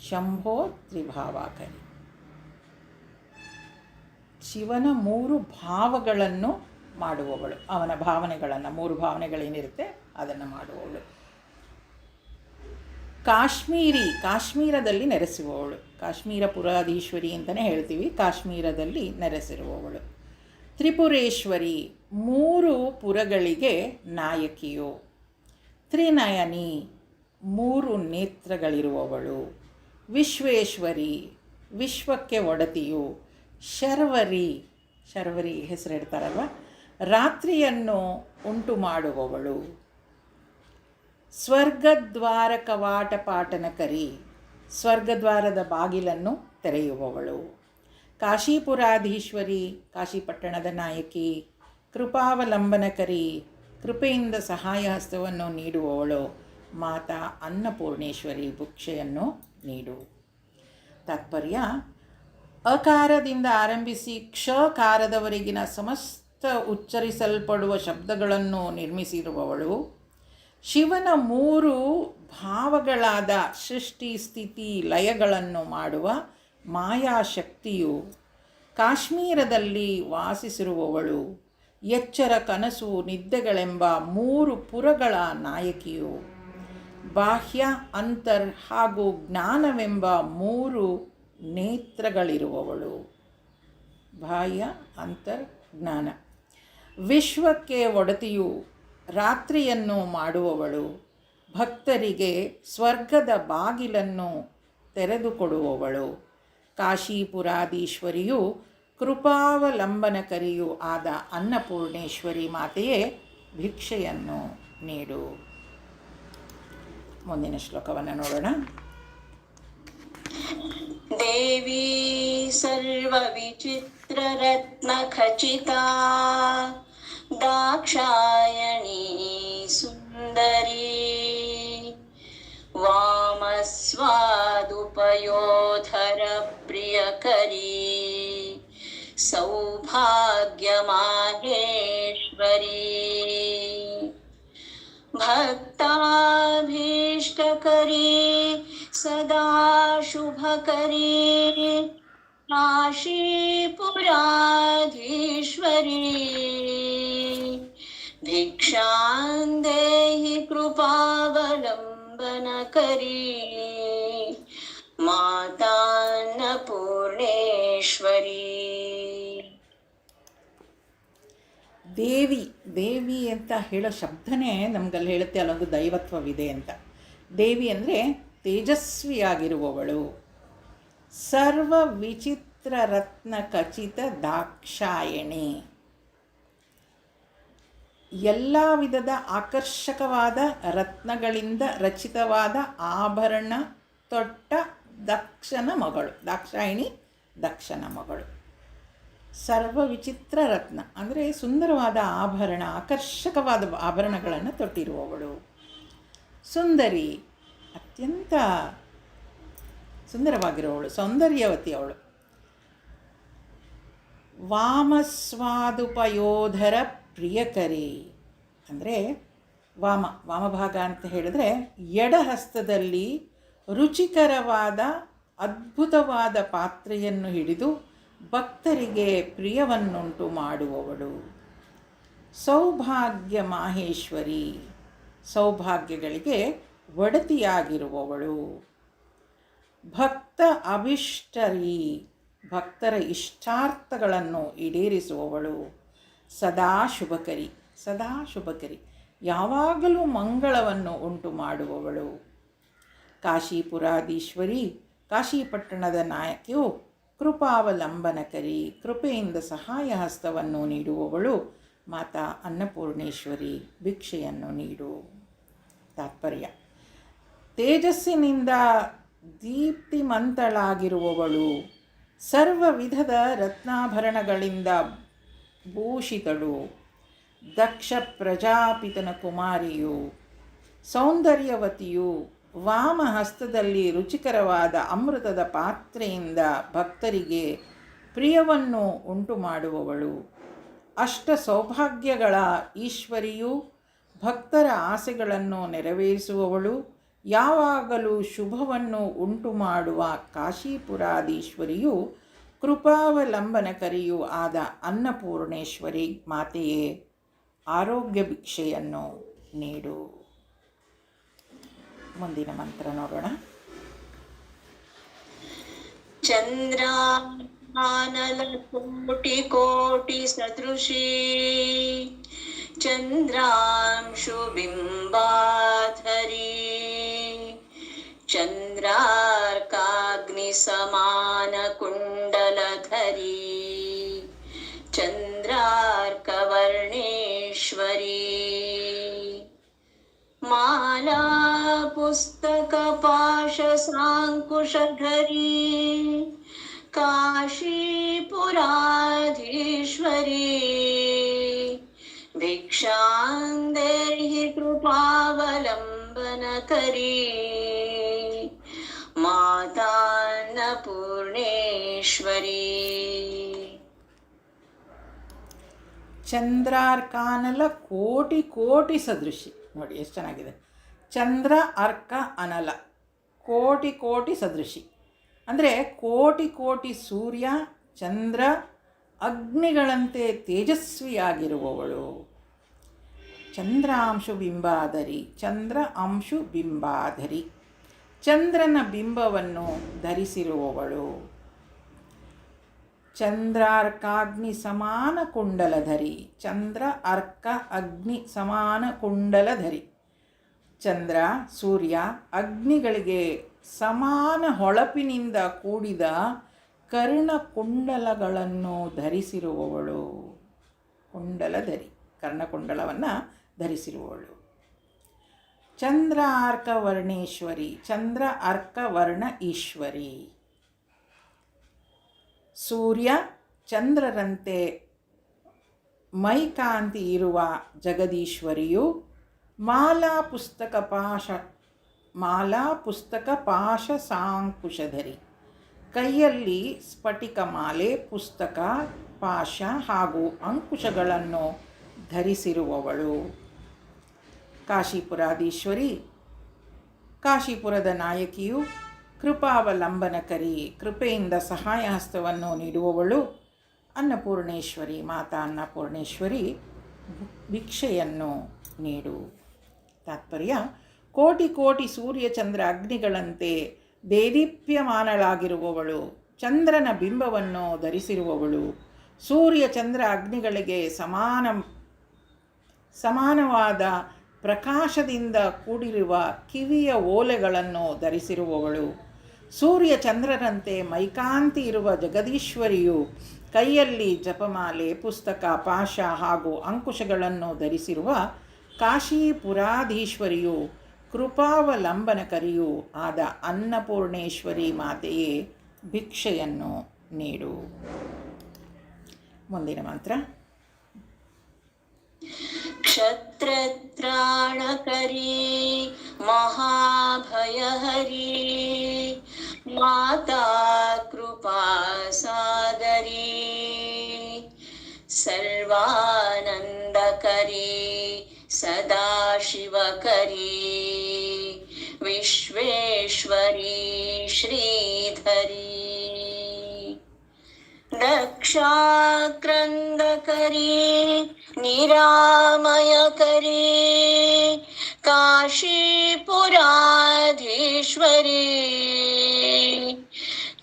ಶಂಭೋ ತ್ರಿಭಾವಾಕರಿ, ಶಿವನ 3 ಭಾವಗಳನ್ನು ಮಾಡುವವಳು. ಅವನ ಭಾವನೆಗಳನ್ನು, 3 ಭಾವನೆಗಳೇನಿರುತ್ತೆ ಅದನ್ನು ಮಾಡುವವಳು. ಕಾಶ್ಮೀರಿ, ಕಾಶ್ಮೀರದಲ್ಲಿ ನೆಲೆಸುವವಳು. ಕಾಶ್ಮೀರ ಪುರಾಧೀಶ್ವರಿ ಅಂತಲೇ ಹೇಳ್ತೀವಿ, ಕಾಶ್ಮೀರದಲ್ಲಿ ನೆಲೆಸಿರುವವಳು. ತ್ರಿಪುರೇಶ್ವರಿ, 3 ಪುರಗಳಿಗೆ ನಾಯಕಿಯು. ತ್ರಿನಯನಿ, 3 ನೇತ್ರಗಳಿರುವವಳು. ವಿಶ್ವೇಶ್ವರಿ, ವಿಶ್ವಕ್ಕೆ ಒಡತಿಯು. ಶರ್ವರಿ, ಶರ್ವರಿ ಹೆಸರಿಡ್ತಾರಲ್ವ, ರಾತ್ರಿಯನ್ನು ಉಂಟು ಮಾಡುವವಳು. ಸ್ವರ್ಗದ್ವಾರ ಕವಾಟ ಪಾಟನಕರಿ, ಸ್ವರ್ಗದ್ವಾರದ ಬಾಗಿಲನ್ನು ತೆರೆಯುವವಳು. ಕಾಶೀಪುರಾಧೀಶ್ವರಿ, ಕಾಶಿಪಟ್ಟಣದ ನಾಯಕಿ. ಕೃಪಾವಲಂಬನಕರಿ, ಕೃಪೆಯಿಂದ ಸಹಾಯ ಹಸ್ತವನ್ನು ನೀಡುವವಳು. ಮಾತಾ ಅನ್ನಪೂರ್ಣೇಶ್ವರಿ, ಭಿಕ್ಷೆಯನ್ನು ನೀಡು. ತಾತ್ಪರ್ಯ: ಅಕಾರದಿಂದ ಆರಂಭಿಸಿ ಕ್ಷಕಾರದವರೆಗಿನ ಸಮಸ್ತ ಉಚ್ಚರಿಸಲ್ಪಡುವ ಶಬ್ದಗಳನ್ನು ನಿರ್ಮಿಸಿರುವವಳು. ಶಿವನ 3 ಭಾವಗಳಾದ ಸೃಷ್ಟಿ, ಸ್ಥಿತಿ, ಲಯಗಳನ್ನು ಮಾಡುವ ಮಾಯಾಶಕ್ತಿಯು. ಕಾಶ್ಮೀರದಲ್ಲಿ ವಾಸಿಸಿರುವವಳು. ಎಚ್ಚರ, ಕನಸು, ನಿದ್ದೆಗಳೆಂಬ 3 ಪುರಗಳ ನಾಯಕಿಯು. ಬಾಹ್ಯ, ಅಂತರ್ ಹಾಗೂ ಜ್ಞಾನವೆಂಬ 3 ನೇತ್ರಗಳಿರುವವಳು. ಬಾಹ್ಯ, ಅಂತರ್, ಜ್ಞಾನ. ವಿಶ್ವಕ್ಕೆ ಒಡತಿಯು, ರಾತ್ರಿಯನ್ನು ಮಾಡುವವಳು. ಭಕ್ತರಿಗೆ ಸ್ವರ್ಗದ ಬಾಗಿಲನ್ನು ತೆರೆದುಕೊಡುವವಳು. ಕಾಶೀಪುರಾಧೀಶ್ವರಿಯು, ಕೃಪಾವಲಂಬನಕರಿಯೂ ಆದ ಅನ್ನಪೂರ್ಣೇಶ್ವರಿ ಮಾತೆಯೇ, ಭಿಕ್ಷೆಯನ್ನು ನೀಡು. ಮುಂದಿನ ಶ್ಲೋಕವನ್ನು ನೋಡೋಣ. ದೇವಿ ಸರ್ವವಿಚಿತ್ರರತ್ನಖಚಿತಾ ದಾಕ್ಷಾಯಣೀ ಸುಂದರಿ ವಾಮಸ್ವಾದುಪಯೋಧರ ಪ್ರಿಯಕರೀ ಸೌಭಾಗ್ಯಮಾಹೇಶ್ವರಿ भक्ताभीष्टकरी सदा शुभकरी काशीपुराधीश्वरी भिक्षां देहि कृपावलम्बनकरी मातान्नपूर्णेश्वरी. ದೇವಿ ದೇವಿ ಅಂತ ಹೇಳೋ ಶಬ್ದನೇ ನಮಗಲ್ಲಿ ಹೇಳುತ್ತೆ ಅಲ್ಲೊಂದು ದೈವತ್ವವಿದೆ ಅಂತ. ದೇವಿ ಅಂದರೆ ತೇಜಸ್ವಿಯಾಗಿರುವವಳು, ಸರ್ವ ವಿಚಿತ್ರ ರತ್ನ ಖಚಿತ ದಾಕ್ಷಾಯಣಿ, ಎಲ್ಲ ವಿಧದ ಆಕರ್ಷಕವಾದ ರತ್ನಗಳಿಂದ ರಚಿತವಾದ ಆಭರಣ ತೊಟ್ಟ ದಕ್ಷನ ಮಗಳು. ದಾಕ್ಷಾಯಿಣಿ ದಕ್ಷನ ಮಗಳು. ಸರ್ವ ವಿಚಿತ್ರ ರತ್ನ ಅಂದರೆ ಸುಂದರವಾದ ಆಭರಣ, ಆಕರ್ಷಕವಾದ ಆಭರಣಗಳನ್ನು ತೊಟ್ಟಿರುವವಳು. ಸುಂದರಿ, ಅತ್ಯಂತ ಸುಂದರವಾಗಿರುವವಳು, ಸೌಂದರ್ಯವತಿ ಅವಳು. ವಾಮಸ್ವಾದುಪಯೋಧರ ಪ್ರಿಯಕರಿ ಅಂದರೆ ವಾಮಭಾಗ ಅಂತ ಹೇಳಿದ್ರೆ ಎಡಹಸ್ತದಲ್ಲಿ ರುಚಿಕರವಾದ ಅದ್ಭುತವಾದ ಪಾತ್ರೆಯನ್ನು ಹಿಡಿದು ಭಕ್ತರಿಗೆ ಪ್ರಿಯವನ್ನುಂಟು ಮಾಡುವವಳು. ಸೌಭಾಗ್ಯ ಮಾಹೇಶ್ವರಿ, ಸೌಭಾಗ್ಯಗಳಿಗೆ ಒಡತಿಯಾಗಿರುವವಳು. ಭಕ್ತ ಅಭಿಷ್ಟರಿ, ಭಕ್ತರ ಇಷ್ಟಾರ್ಥಗಳನ್ನು ಈಡೇರಿಸುವವಳು. ಸದಾ ಶುಭಕರಿ, ಸದಾ ಶುಭಕರಿ, ಯಾವಾಗಲೂ ಮಂಗಳವನ್ನು ಉಂಟು ಮಾಡುವವಳು. ಕಾಶೀಪುರಾಧೀಶ್ವರಿ, ಕಾಶಿಪಟ್ಟಣದ ನಾಯಕಿಯು. ಕೃಪಾವಲಂಬನಕರಿ, ಕೃಪೆಯಿಂದ ಸಹಾಯ ಹಸ್ತವನ್ನು ನೀಡುವವಳು. ಮಾತಾ ಅನ್ನಪೂರ್ಣೇಶ್ವರಿ, ಭಿಕ್ಷೆಯನ್ನು ನೀಡು. ತಾತ್ಪರ್ಯ: ತೇಜಸ್ಸಿನಿಂದ ದೀಪ್ತಿಮಂತಳಾಗಿರುವವಳು, ಸರ್ವ ವಿಧದ ರತ್ನಾಭರಣಗಳಿಂದ ಭೂಷಿತಳು, ದಕ್ಷ ಪ್ರಜಾಪಿತನ ಕುಮಾರಿಯು, ಸೌಂದರ್ಯವತಿಯು, ವಾಮಹಸ್ತದಲ್ಲಿ ರುಚಿಕರವಾದ ಅಮೃತದ ಪಾತ್ರೆಯಿಂದ ಭಕ್ತರಿಗೆ ಪ್ರಿಯವನ್ನು ಉಂಟು ಮಾಡುವವಳು, ಅಷ್ಟ ಸೌಭಾಗ್ಯಗಳ ಈಶ್ವರಿಯು, ಭಕ್ತರ ಆಸೆಗಳನ್ನು ನೆರವೇರಿಸುವವಳು, ಯಾವಾಗಲೂ ಶುಭವನ್ನು ಉಂಟು ಮಾಡುವ ಕಾಶೀಪುರಾಧೀಶ್ವರಿಯು, ಕೃಪಾವಲಂಬನಕರಿಯೂ ಆದ ಅನ್ನಪೂರ್ಣೇಶ್ವರಿ ಮಾತೆಯೇ, ಆರೋಗ್ಯ ಭಿಕ್ಷೆಯನ್ನು ನೀಡು. ಮುಂದಿನ ಮಂತ್ರ ನೋಡೋಣ. ಚಂದ್ರಾನಲ ಕೋಟಿ ಸದೃಶಿ ಚಂದ್ರಾಂಶು ಬಿಂಬಾಧರಿ ಚಂದ್ರಾರ್ಕಾಗ್ನಿ ಸಮಾನ ಕುಂಡಲಧರಿ ಚಂದ್ರಾರ್ಕವರ್ಣೇಶ್ವರಿ ಮಾಲಾ ಪುಸ್ತಕ ಪಾಶ ಸಾಂಕುಶಧರಿ ಕಾಶೀಪುರಾಧೀಶ್ವರಿ ಭಿಕ್ಷಾಂ ದೇಹಿ ಕೃಪಾವಲಂಬನಕರಿ ಮಾತಾನ್ನಪೂರ್ಣೇಶ್ವರಿ. ಚಂದ್ರಾರ್ಕಾನಲ ಕೋಟಿ ಕೋಟಿ ಸದೃಶಿ. ನೋಡಿ ಎಷ್ಟು ಚೆನ್ನಾಗಿದೆ. ಚಂದ್ರ ಅರ್ಕ ಅನಲ ಕೋಟಿ ಕೋಟಿ ಸದೃಶಿ ಅಂದರೆ ಕೋಟಿ ಕೋಟಿ ಸೂರ್ಯ ಚಂದ್ರ ಅಗ್ನಿಗಳಂತೆ ತೇಜಸ್ವಿಯಾಗಿರುವವಳು. ಚಂದ್ರಾಂಶು ಬಿಂಬಾಧರಿ, ಚಂದ್ರ ಅಂಶು ಬಿಂಬಾಧರಿ, ಚಂದ್ರನ ಬಿಂಬವನ್ನು ಧರಿಸಿರುವವಳು. ಚಂದ್ರಾರ್ಕಾಗ್ನಿ ಸಮಾನ ಕುಂಡಲಧರಿ, ಚಂದ್ರ ಅರ್ಕ ಅಗ್ನಿ ಸಮಾನ ಕುಂಡಲಧರಿ, ಚಂದ್ರ ಸೂರ್ಯ ಅಗ್ನಿಗಳಿಗೆ ಸಮಾನ ಹೊಳಪಿನಿಂದ ಕೂಡಿದ ಕರ್ಣಕುಂಡಲಗಳನ್ನು ಧರಿಸಿರುವವಳು. ಕುಂಡಲಧರಿ, ಕರ್ಣಕುಂಡಲವನ್ನು ಧರಿಸಿರುವವಳು. ಚಂದ್ರ ಅರ್ಕವರ್ಣೇಶ್ವರಿ, ಚಂದ್ರ ಅರ್ಕವರ್ಣ ಈಶ್ವರಿ. ಸೂರ್ಯ ಚಂದ್ರರಂತೆ ಮೈಕಾಂತಿ ಇರುವ ಜಗದೀಶ್ವರಿಯು ಮಾಲಾ ಪುಸ್ತಕ ಪಾಶ ಸಾಂಕುಶಧರಿ, ಕೈಯಲ್ಲಿ ಸ್ಫಟಿಕ ಮಾಲೆ, ಪುಸ್ತಕ, ಪಾಶ ಹಾಗೂ ಅಂಕುಶಗಳನ್ನು ಧರಿಸಿರುವವಳು. ಕಾಶೀಪುರಾಧೀಶ್ವರಿ, ಕಾಶೀಪುರದ ನಾಯಕಿಯು, ಕೃಪಾವಲಂಬನಕರಿ, ಕೃಪೆಯಿಂದ ಸಹಾಯ ಹಸ್ತವನ್ನು ನೀಡುವವಳು, ಅನ್ನಪೂರ್ಣೇಶ್ವರಿ, ಮಾತಾ ಅನ್ನಪೂರ್ಣೇಶ್ವರಿ, ಭಿಕ್ಷೆಯನ್ನು ನೀಡು. ತಾತ್ಪರ್ಯ: ಕೋಟಿ ಕೋಟಿ ಸೂರ್ಯಚಂದ್ರ ಅಗ್ನಿಗಳಂತೆ ದೇದೀಪ್ಯಮಾನಳಾಗಿರುವವಳು, ಚಂದ್ರನ ಬಿಂಬವನ್ನು ಧರಿಸಿರುವವಳು, ಸೂರ್ಯಚಂದ್ರ ಅಗ್ನಿಗಳಿಗೆ ಸಮಾನವಾದ ಪ್ರಕಾಶದಿಂದ ಕೂಡಿರುವ ಕಿವಿಯ ಓಲೆಗಳನ್ನು ಧರಿಸಿರುವವಳು, ಸೂರ್ಯಚಂದ್ರರಂತೆ ಮೈಕಾಂತಿ ಇರುವ ಜಗದೀಶ್ವರಿಯು, ಕೈಯಲ್ಲಿ ಜಪಮಾಲೆ, ಪುಸ್ತಕ, ಪಾಶ ಹಾಗೂ ಅಂಕುಶಗಳನ್ನು ಧರಿಸಿರುವ ಕಾಶೀಪುರಾಧೀಶ್ವರಿಯು, ಕೃಪಾವಲಂಬನಕರಿಯೂ ಆದ ಅನ್ನಪೂರ್ಣೇಶ್ವರಿ ಮಾತೆಯೇ, ಭಿಕ್ಷೆಯನ್ನು ನೀಡು. ಮುಂದಿನ ಮಂತ್ರ. ಕ್ಷತ್ರತ್ರಾಣಕರಿ ಮಹಾಭಯಹರಿ ಮಾತಾ ಕೃಪಾ ಸಾಗರಿ ಸರ್ವಾನಂದಕರಿ ಸದಾಶಿವಕರಿ ವಿಶ್ವೇಶ್ವರಿ ಶ್ರೀಧರಿ ದಕ್ಷಾಕ್ರಂದಕರಿ ನಿರಾಮಯಕರಿ ಕಾಶೀಪುರಾಧೀಶ್ವರಿ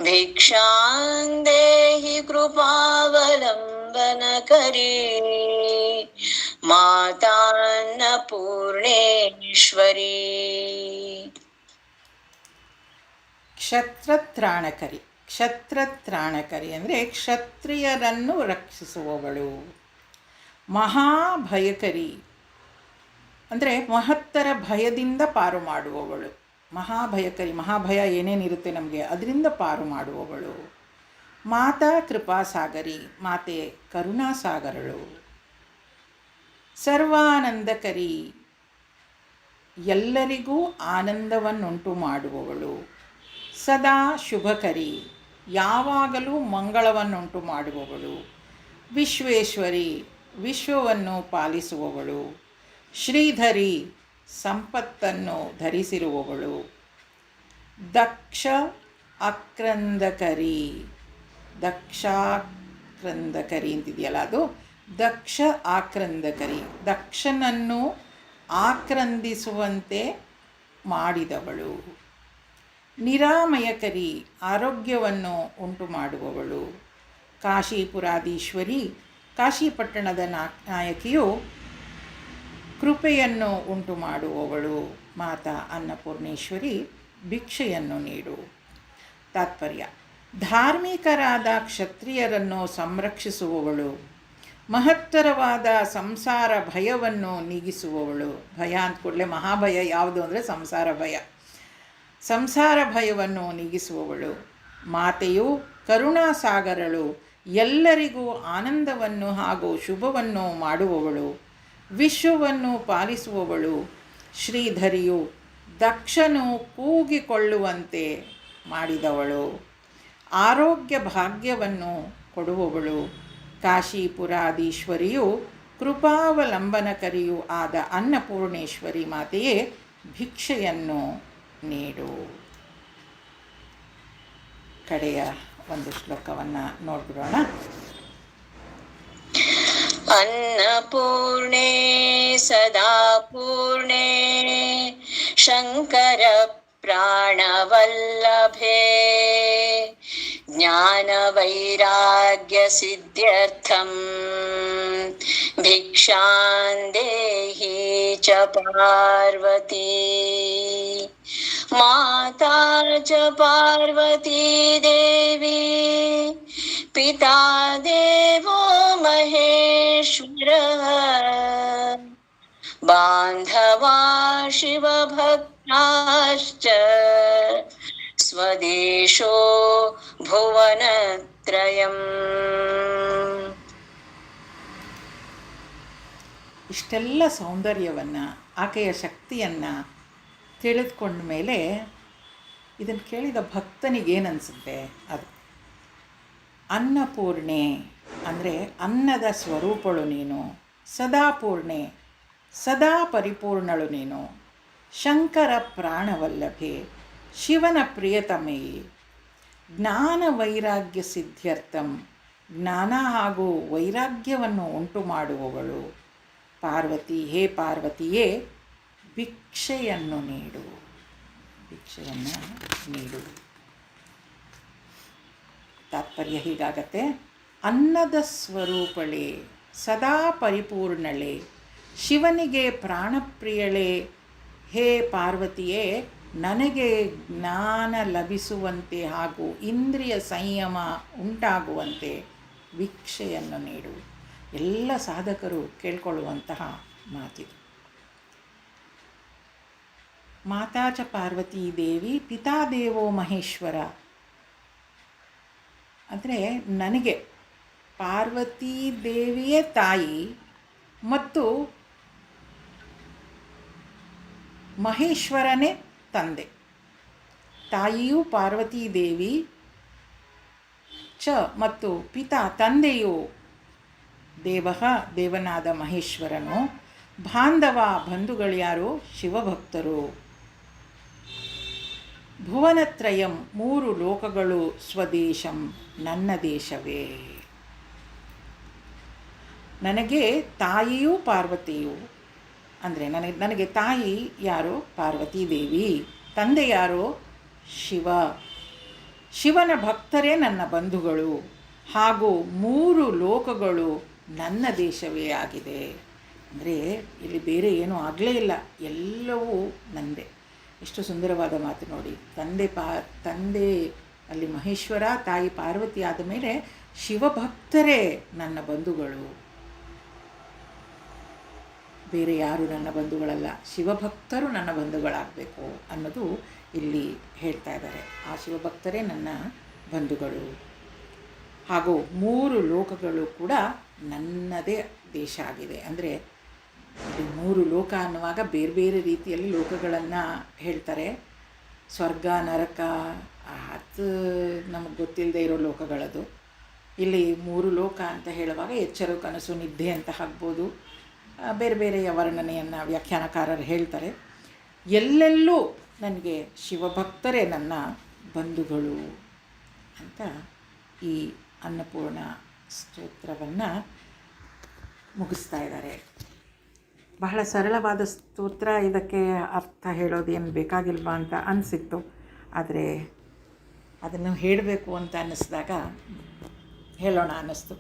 ಭಿಕ್ಷಾಂ ದೇಹಿ ಕೃಪಾವಲಂಬನಕರಿ ಮಾತಾನ್ನಪೂರ್ಣೇಶ್ವರಿ. ಕ್ಷತ್ರತ್ರಾಣಕರಿ. ಕ್ಷತ್ರತ್ರಾಣಕರಿ ಅಂದರೆ ಕ್ಷತ್ರಿಯರನ್ನು ರಕ್ಷಿಸುವವಳು. ಮಹಾಭಯಕರಿ ಅಂದರೆ ಮಹತ್ತರ ಭಯದಿಂದ ಪಾರು ಮಾಡುವವಳು. ಮಹಾಭಯಕರಿ, ಮಹಾಭಯ ಏನೇನಿರುತ್ತೆ ನಮಗೆ, ಅದರಿಂದ ಪಾರು ಮಾಡುವವಳು. ಮಾತಾ ಕೃಪಾಸಾಗರಿ, ಮಾತೆ ಕರುಣಾಸಾಗರಳು. ಸರ್ವಾನಂದಕರಿ, ಎಲ್ಲರಿಗೂ ಆನಂದವನ್ನುಂಟು ಮಾಡುವವಳು. ಸದಾ ಶುಭಕರಿ, ಯಾವಾಗಲೂ ಮಂಗಳವನ್ನುಂಟು ಮಾಡುವವಳು. ವಿಶ್ವೇಶ್ವರಿ, ವಿಶ್ವವನ್ನು ಪಾಲಿಸುವವಳು. ಶ್ರೀಧರಿ, ಸಂಪತ್ತನ್ನು ಧರಿಸಿರುವವಳು. ದಕ್ಷ ಆಕ್ರಂದಕರಿ, ದಕ್ಷಾಕ್ರಂದಕರಿ ಅಂತಿದೆಯಲ್ಲ ಅದು, ದಕ್ಷ ಆಕ್ರಂದಕರಿ, ದಕ್ಷನನ್ನು ಆಕ್ರಂದಿಸುವಂತೆ ಮಾಡಿದವಳು. ನಿರಾಮಯಕರಿ, ಆರೋಗ್ಯವನ್ನು ಉಂಟು ಮಾಡುವವಳು. ಕಾಶೀಪುರಾಧೀಶ್ವರಿ, ಕಾಶಿಪಟ್ಟಣದ ನಾಯಕಿಯು, ಕೃಪೆಯನ್ನು ಉಂಟು ಮಾಡುವವಳು. ಮಾತಾ ಅನ್ನಪೂರ್ಣೇಶ್ವರಿ, ಭಿಕ್ಷೆಯನ್ನು ನೀಡು. ತಾತ್ಪರ್ಯ: ಧಾರ್ಮಿಕರಾದ ಕ್ಷತ್ರಿಯರನ್ನು ಸಂರಕ್ಷಿಸುವವಳು, ಮಹತ್ತರವಾದ ಸಂಸಾರ ಭಯವನ್ನು ನೀಗಿಸುವವಳು. ಭಯ ಅಂದ ಕೂಡಲೇ ಮಹಾಭಯ ಯಾವುದು ಅಂದರೆ ಸಂಸಾರ ಭಯ. ಸಂಸಾರ ಭಯವನ್ನು ನೀಗಿಸುವವಳು. ಮಾತೆಯು ಕರುಣಾಸಾಗರಳು, ಎಲ್ಲರಿಗೂ ಆನಂದವನ್ನು ಹಾಗೂ ಶುಭವನ್ನು ಮಾಡುವವಳು. ವಿಶ್ವವನ್ನು ಪಾಲಿಸುವವಳು. ಶ್ರೀಧರಿಯು, ದಕ್ಷನು ಕೂಗಿಕೊಳ್ಳುವಂತೆ ಮಾಡಿದವಳು. ಆರೋಗ್ಯ ಭಾಗ್ಯವನ್ನು ಕೊಡುವವಳು. ಕಾಶೀಪುರಾಧೀಶ್ವರಿಯು, ಕೃಪಾವಲಂಬನಕರಿಯೂ ಆದ ಅನ್ನಪೂರ್ಣೇಶ್ವರಿ ಮಾತೆಯೇ, ಭಿಕ್ಷೆಯನ್ನು ನೀಡು. ಕಡೆಯ ಒಂದು ಶ್ಲೋಕವನ್ನು ನೋಡ್ಬಿಡೋಣ. ಅನ್ನಪೂರ್ಣೆ ಸದಾ ಪೂರ್ಣೆ ಶಂಕರ ಪ್ರಾಣವಲ್ಲಭೆ ಜ್ಞಾನ ವೈರಾಗ್ಯ ಸಿದ್ಧ್ಯರ್ಥಂ ಭಿಕ್ಷಾಂ ದೇಹಿ ಚ ಪಾರ್ವತಿ ಮಾತಾ ಚ ಪಾರ್ವತಿ ದೇವಿ ಪಿತಾ ದೇವೋ ಮಹೇಶ್ವರಃ ಬಾಂಧವಾ ಶಿವಭಕ್ತಾಶ್ಚ ಸ್ವದೇಶೋ ಭುವನತ್ರಯಂ. ಇಷ್ಟೆಲ್ಲ ಸೌಂದರ್ಯವನ್ನು, ಆಕೆಯ ಶಕ್ತಿಯನ್ನು ತಿಳಿದುಕೊಂಡ ಮೇಲೆ ಇದನ್ನು ಕೇಳಿದ ಭಕ್ತನಿಗೇನನ್ಸುತ್ತೆ? ಅದು ಅನ್ನಪೂರ್ಣೆ ಅಂದರೆ ಅನ್ನದ ಸ್ವರೂಪಳು ನೀನು. ಸದಾಪೂರ್ಣೆ ಸದಾ ಪರಿಪೂರ್ಣಳು ನೀನು, ಶಂಕರ ಪ್ರಾಣವಲ್ಲಭೆ, ಶಿವನ ಪ್ರಿಯತಮೆಯೇ, ಜ್ಞಾನ ವೈರಾಗ್ಯ ಸಿದ್ಧ್ಯರ್ಥಂ, ಜ್ಞಾನ ಹಾಗೂ ವೈರಾಗ್ಯವನ್ನು ಉಂಟು ಮಾಡುವವಳು ಪಾರ್ವತಿ. ಹೇ ಪಾರ್ವತಿಯೇ, ಭಿಕ್ಷೆಯನ್ನು ನೀಡು, ಭಿಕ್ಷೆಯನ್ನು ನೀಡು. ತಾತ್ಪರ್ಯ ಹೀಗಾಗತ್ತೆ: ಅನ್ನದ ಸ್ವರೂಪಳೆ, ಸದಾ ಪರಿಪೂರ್ಣಳೆ, ಶಿವನಿಗೆ ಪ್ರಾಣಪ್ರಿಯಳೆ, ಹೇ ಪಾರ್ವತಿಯೇ, ನನಗೆ ಜ್ಞಾನ ಲಭಿಸುವಂತೆ ಹಾಗೂ ಇಂದ್ರಿಯ ಸಂಯಮ ಉಂಟಾಗುವಂತೆ ಭಿಕ್ಷೆಯನ್ನು ನೀಡು. ಎಲ್ಲ ಸಾಧಕರು ಕೇಳ್ಕೊಳ್ಳುವಂತಹ ಮಾತಿದು. ಮಾತಾ ಚ ಪಾರ್ವತೀ ದೇವಿ ಪಿತಾ ದೇವೋ ಮಹೇಶ್ವರ. ಅಂದರೆ ನನಗೆ ಪಾರ್ವತೀ ದೇವಿಯೇ ತಾಯಿ ಮತ್ತು ಮಹೇಶ್ವರನೇ ತಂದೆ. ತಾಯಿಯೂ ಪಾರ್ವತೀ ದೇವಿ ಚ ಮತ್ತು ಪಿತಾ ತಂದೆಯು ದೇವಃ ದೇವನಾದ ಮಹೇಶ್ವರನು, ಬಾಂಧವ ಬಂಧುಗಳ್ಯಾರು ಶಿವಭಕ್ತರು. ಭುವನತ್ರಯಂ ಮೂರು ಲೋಕಗಳು ಸ್ವದೇಶಂ ನನ್ನ ದೇಶವೇ. ನನಗೆ ತಾಯಿಯೂ ಪಾರ್ವತಿಯು, ಅಂದರೆ ನನಗೆ ತಾಯಿ ಯಾರು? ಪಾರ್ವತೀ ದೇವಿ. ತಂದೆ ಯಾರು? ಶಿವ. ಶಿವನ ಭಕ್ತರೇ ನನ್ನ ಬಂಧುಗಳು ಹಾಗೂ ಮೂರು ಲೋಕಗಳು ನನ್ನ ದೇಶವೇ ಆಗಿದೆ. ಅಂದರೆ ಇಲ್ಲಿ ಬೇರೆ ಏನೂ ಆಗಲೇ ಇಲ್ಲ, ಎಲ್ಲವೂ ನಂದೇ. ಎಷ್ಟು ಸುಂದರವಾದ ಮಾತು ನೋಡಿ. ತಂದೆ ಅಲ್ಲಿ ಮಹೇಶ್ವರ, ತಾಯಿ ಪಾರ್ವತಿ ಆದ ಮೇಲೆ ಶಿವಭಕ್ತರೇ ನನ್ನ ಬಂಧುಗಳು, ಬೇರೆ ಯಾರು ನನ್ನ ಬಂಧುಗಳಲ್ಲ. ಶಿವಭಕ್ತರು ನನ್ನ ಬಂಧುಗಳಾಗಬೇಕು ಅನ್ನೋದು ಇಲ್ಲಿ ಹೇಳ್ತಾ ಇದ್ದಾರೆ. ಆ ಶಿವಭಕ್ತರೇ ನನ್ನ ಬಂಧುಗಳು ಹಾಗೂ ಮೂರು ಲೋಕಗಳು ಕೂಡ ನನ್ನದೇ ದೇಶ ಆಗಿದೆ. ಅಂದರೆ ಮೂರು ಲೋಕ ಅನ್ನುವಾಗ ಬೇರೆ ಬೇರೆ ರೀತಿಯಲ್ಲಿ ಲೋಕಗಳನ್ನು ಹೇಳ್ತಾರೆ. ಸ್ವರ್ಗ, ನರಕ, ಅದು ನಮಗೆ ಗೊತ್ತಿಲ್ಲದೆ ಇರೋ ಲೋಕಗಳದು. ಇಲ್ಲಿ ಮೂರು ಲೋಕ ಅಂತ ಹೇಳುವಾಗ ಎಚ್ಚರ, ಕನಸು, ನಿದ್ದೆ ಅಂತ ಆಗ್ಬೋದು. ಬೇರೆ ಬೇರೆಯ ವರ್ಣನೆಯನ್ನು ವ್ಯಾಖ್ಯಾನಕಾರರು ಹೇಳ್ತಾರೆ. ಎಲ್ಲೆಲ್ಲೂ ನನಗೆ ಶಿವಭಕ್ತರೇ ನನ್ನ ಬಂಧುಗಳು ಅಂತ ಈ ಅನ್ನಪೂರ್ಣ ಸ್ತೋತ್ರವನ್ನು ಮುಗಿಸ್ತಾ ಇದ್ದಾರೆ. ಬಹಳ ಸರಳವಾದ ಸ್ತೋತ್ರ, ಇದಕ್ಕೆ ಅರ್ಥ ಹೇಳೋದೇನು ಬೇಕಾಗಿಲ್ವಾ ಅಂತ ಅನಿಸಿತ್ತು. ಆದರೆ ಅದನ್ನು ಹೇಳಬೇಕು ಅಂತ ಅನ್ನಿಸಿದಾಗ ಹೇಳೋಣ ಅನ್ನಿಸ್ತು.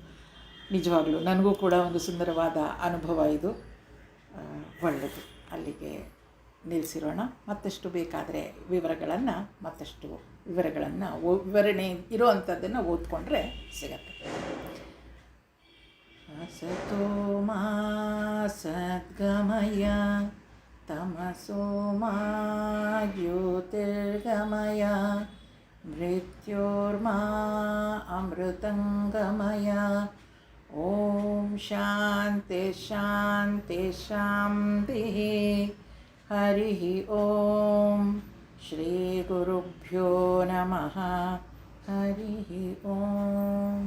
ನಿಜವಾಗಲೂ ನನಗೂ ಕೂಡ ಒಂದು ಸುಂದರವಾದ ಅನುಭವ ಇದು. ಒಳ್ಳೆಯದು. ಅಲ್ಲಿಗೆ ನಿಲ್ಲಿಸಿರೋಣ. ಮತ್ತಷ್ಟು ಬೇಕಾದರೆ ಮತ್ತಷ್ಟು ವಿವರಣೆ ಇರೋವಂಥದ್ದನ್ನು ಓದ್ಕೊಂಡ್ರೆ ಸಿಗತ್ತೆ. ಸತೋ ಮಾ ಸದ್ಗಮಯ ತಮಸೋ ಮಾ ಜ್ಯೋತಿರ್ಗಮಯ ಮೃತ್ಯೋರ್ಮಾ ಅಮೃತಂಗಮಯ. ಓಂ ಶಾಂತಿ ಶಾಂತಿ ಶಾಂತಿ. ಹರಿ ಓಂ. ಶ್ರೀ ಗುರುಭ್ಯೋ ನಮಃ. ಹರಿ ಓಂ.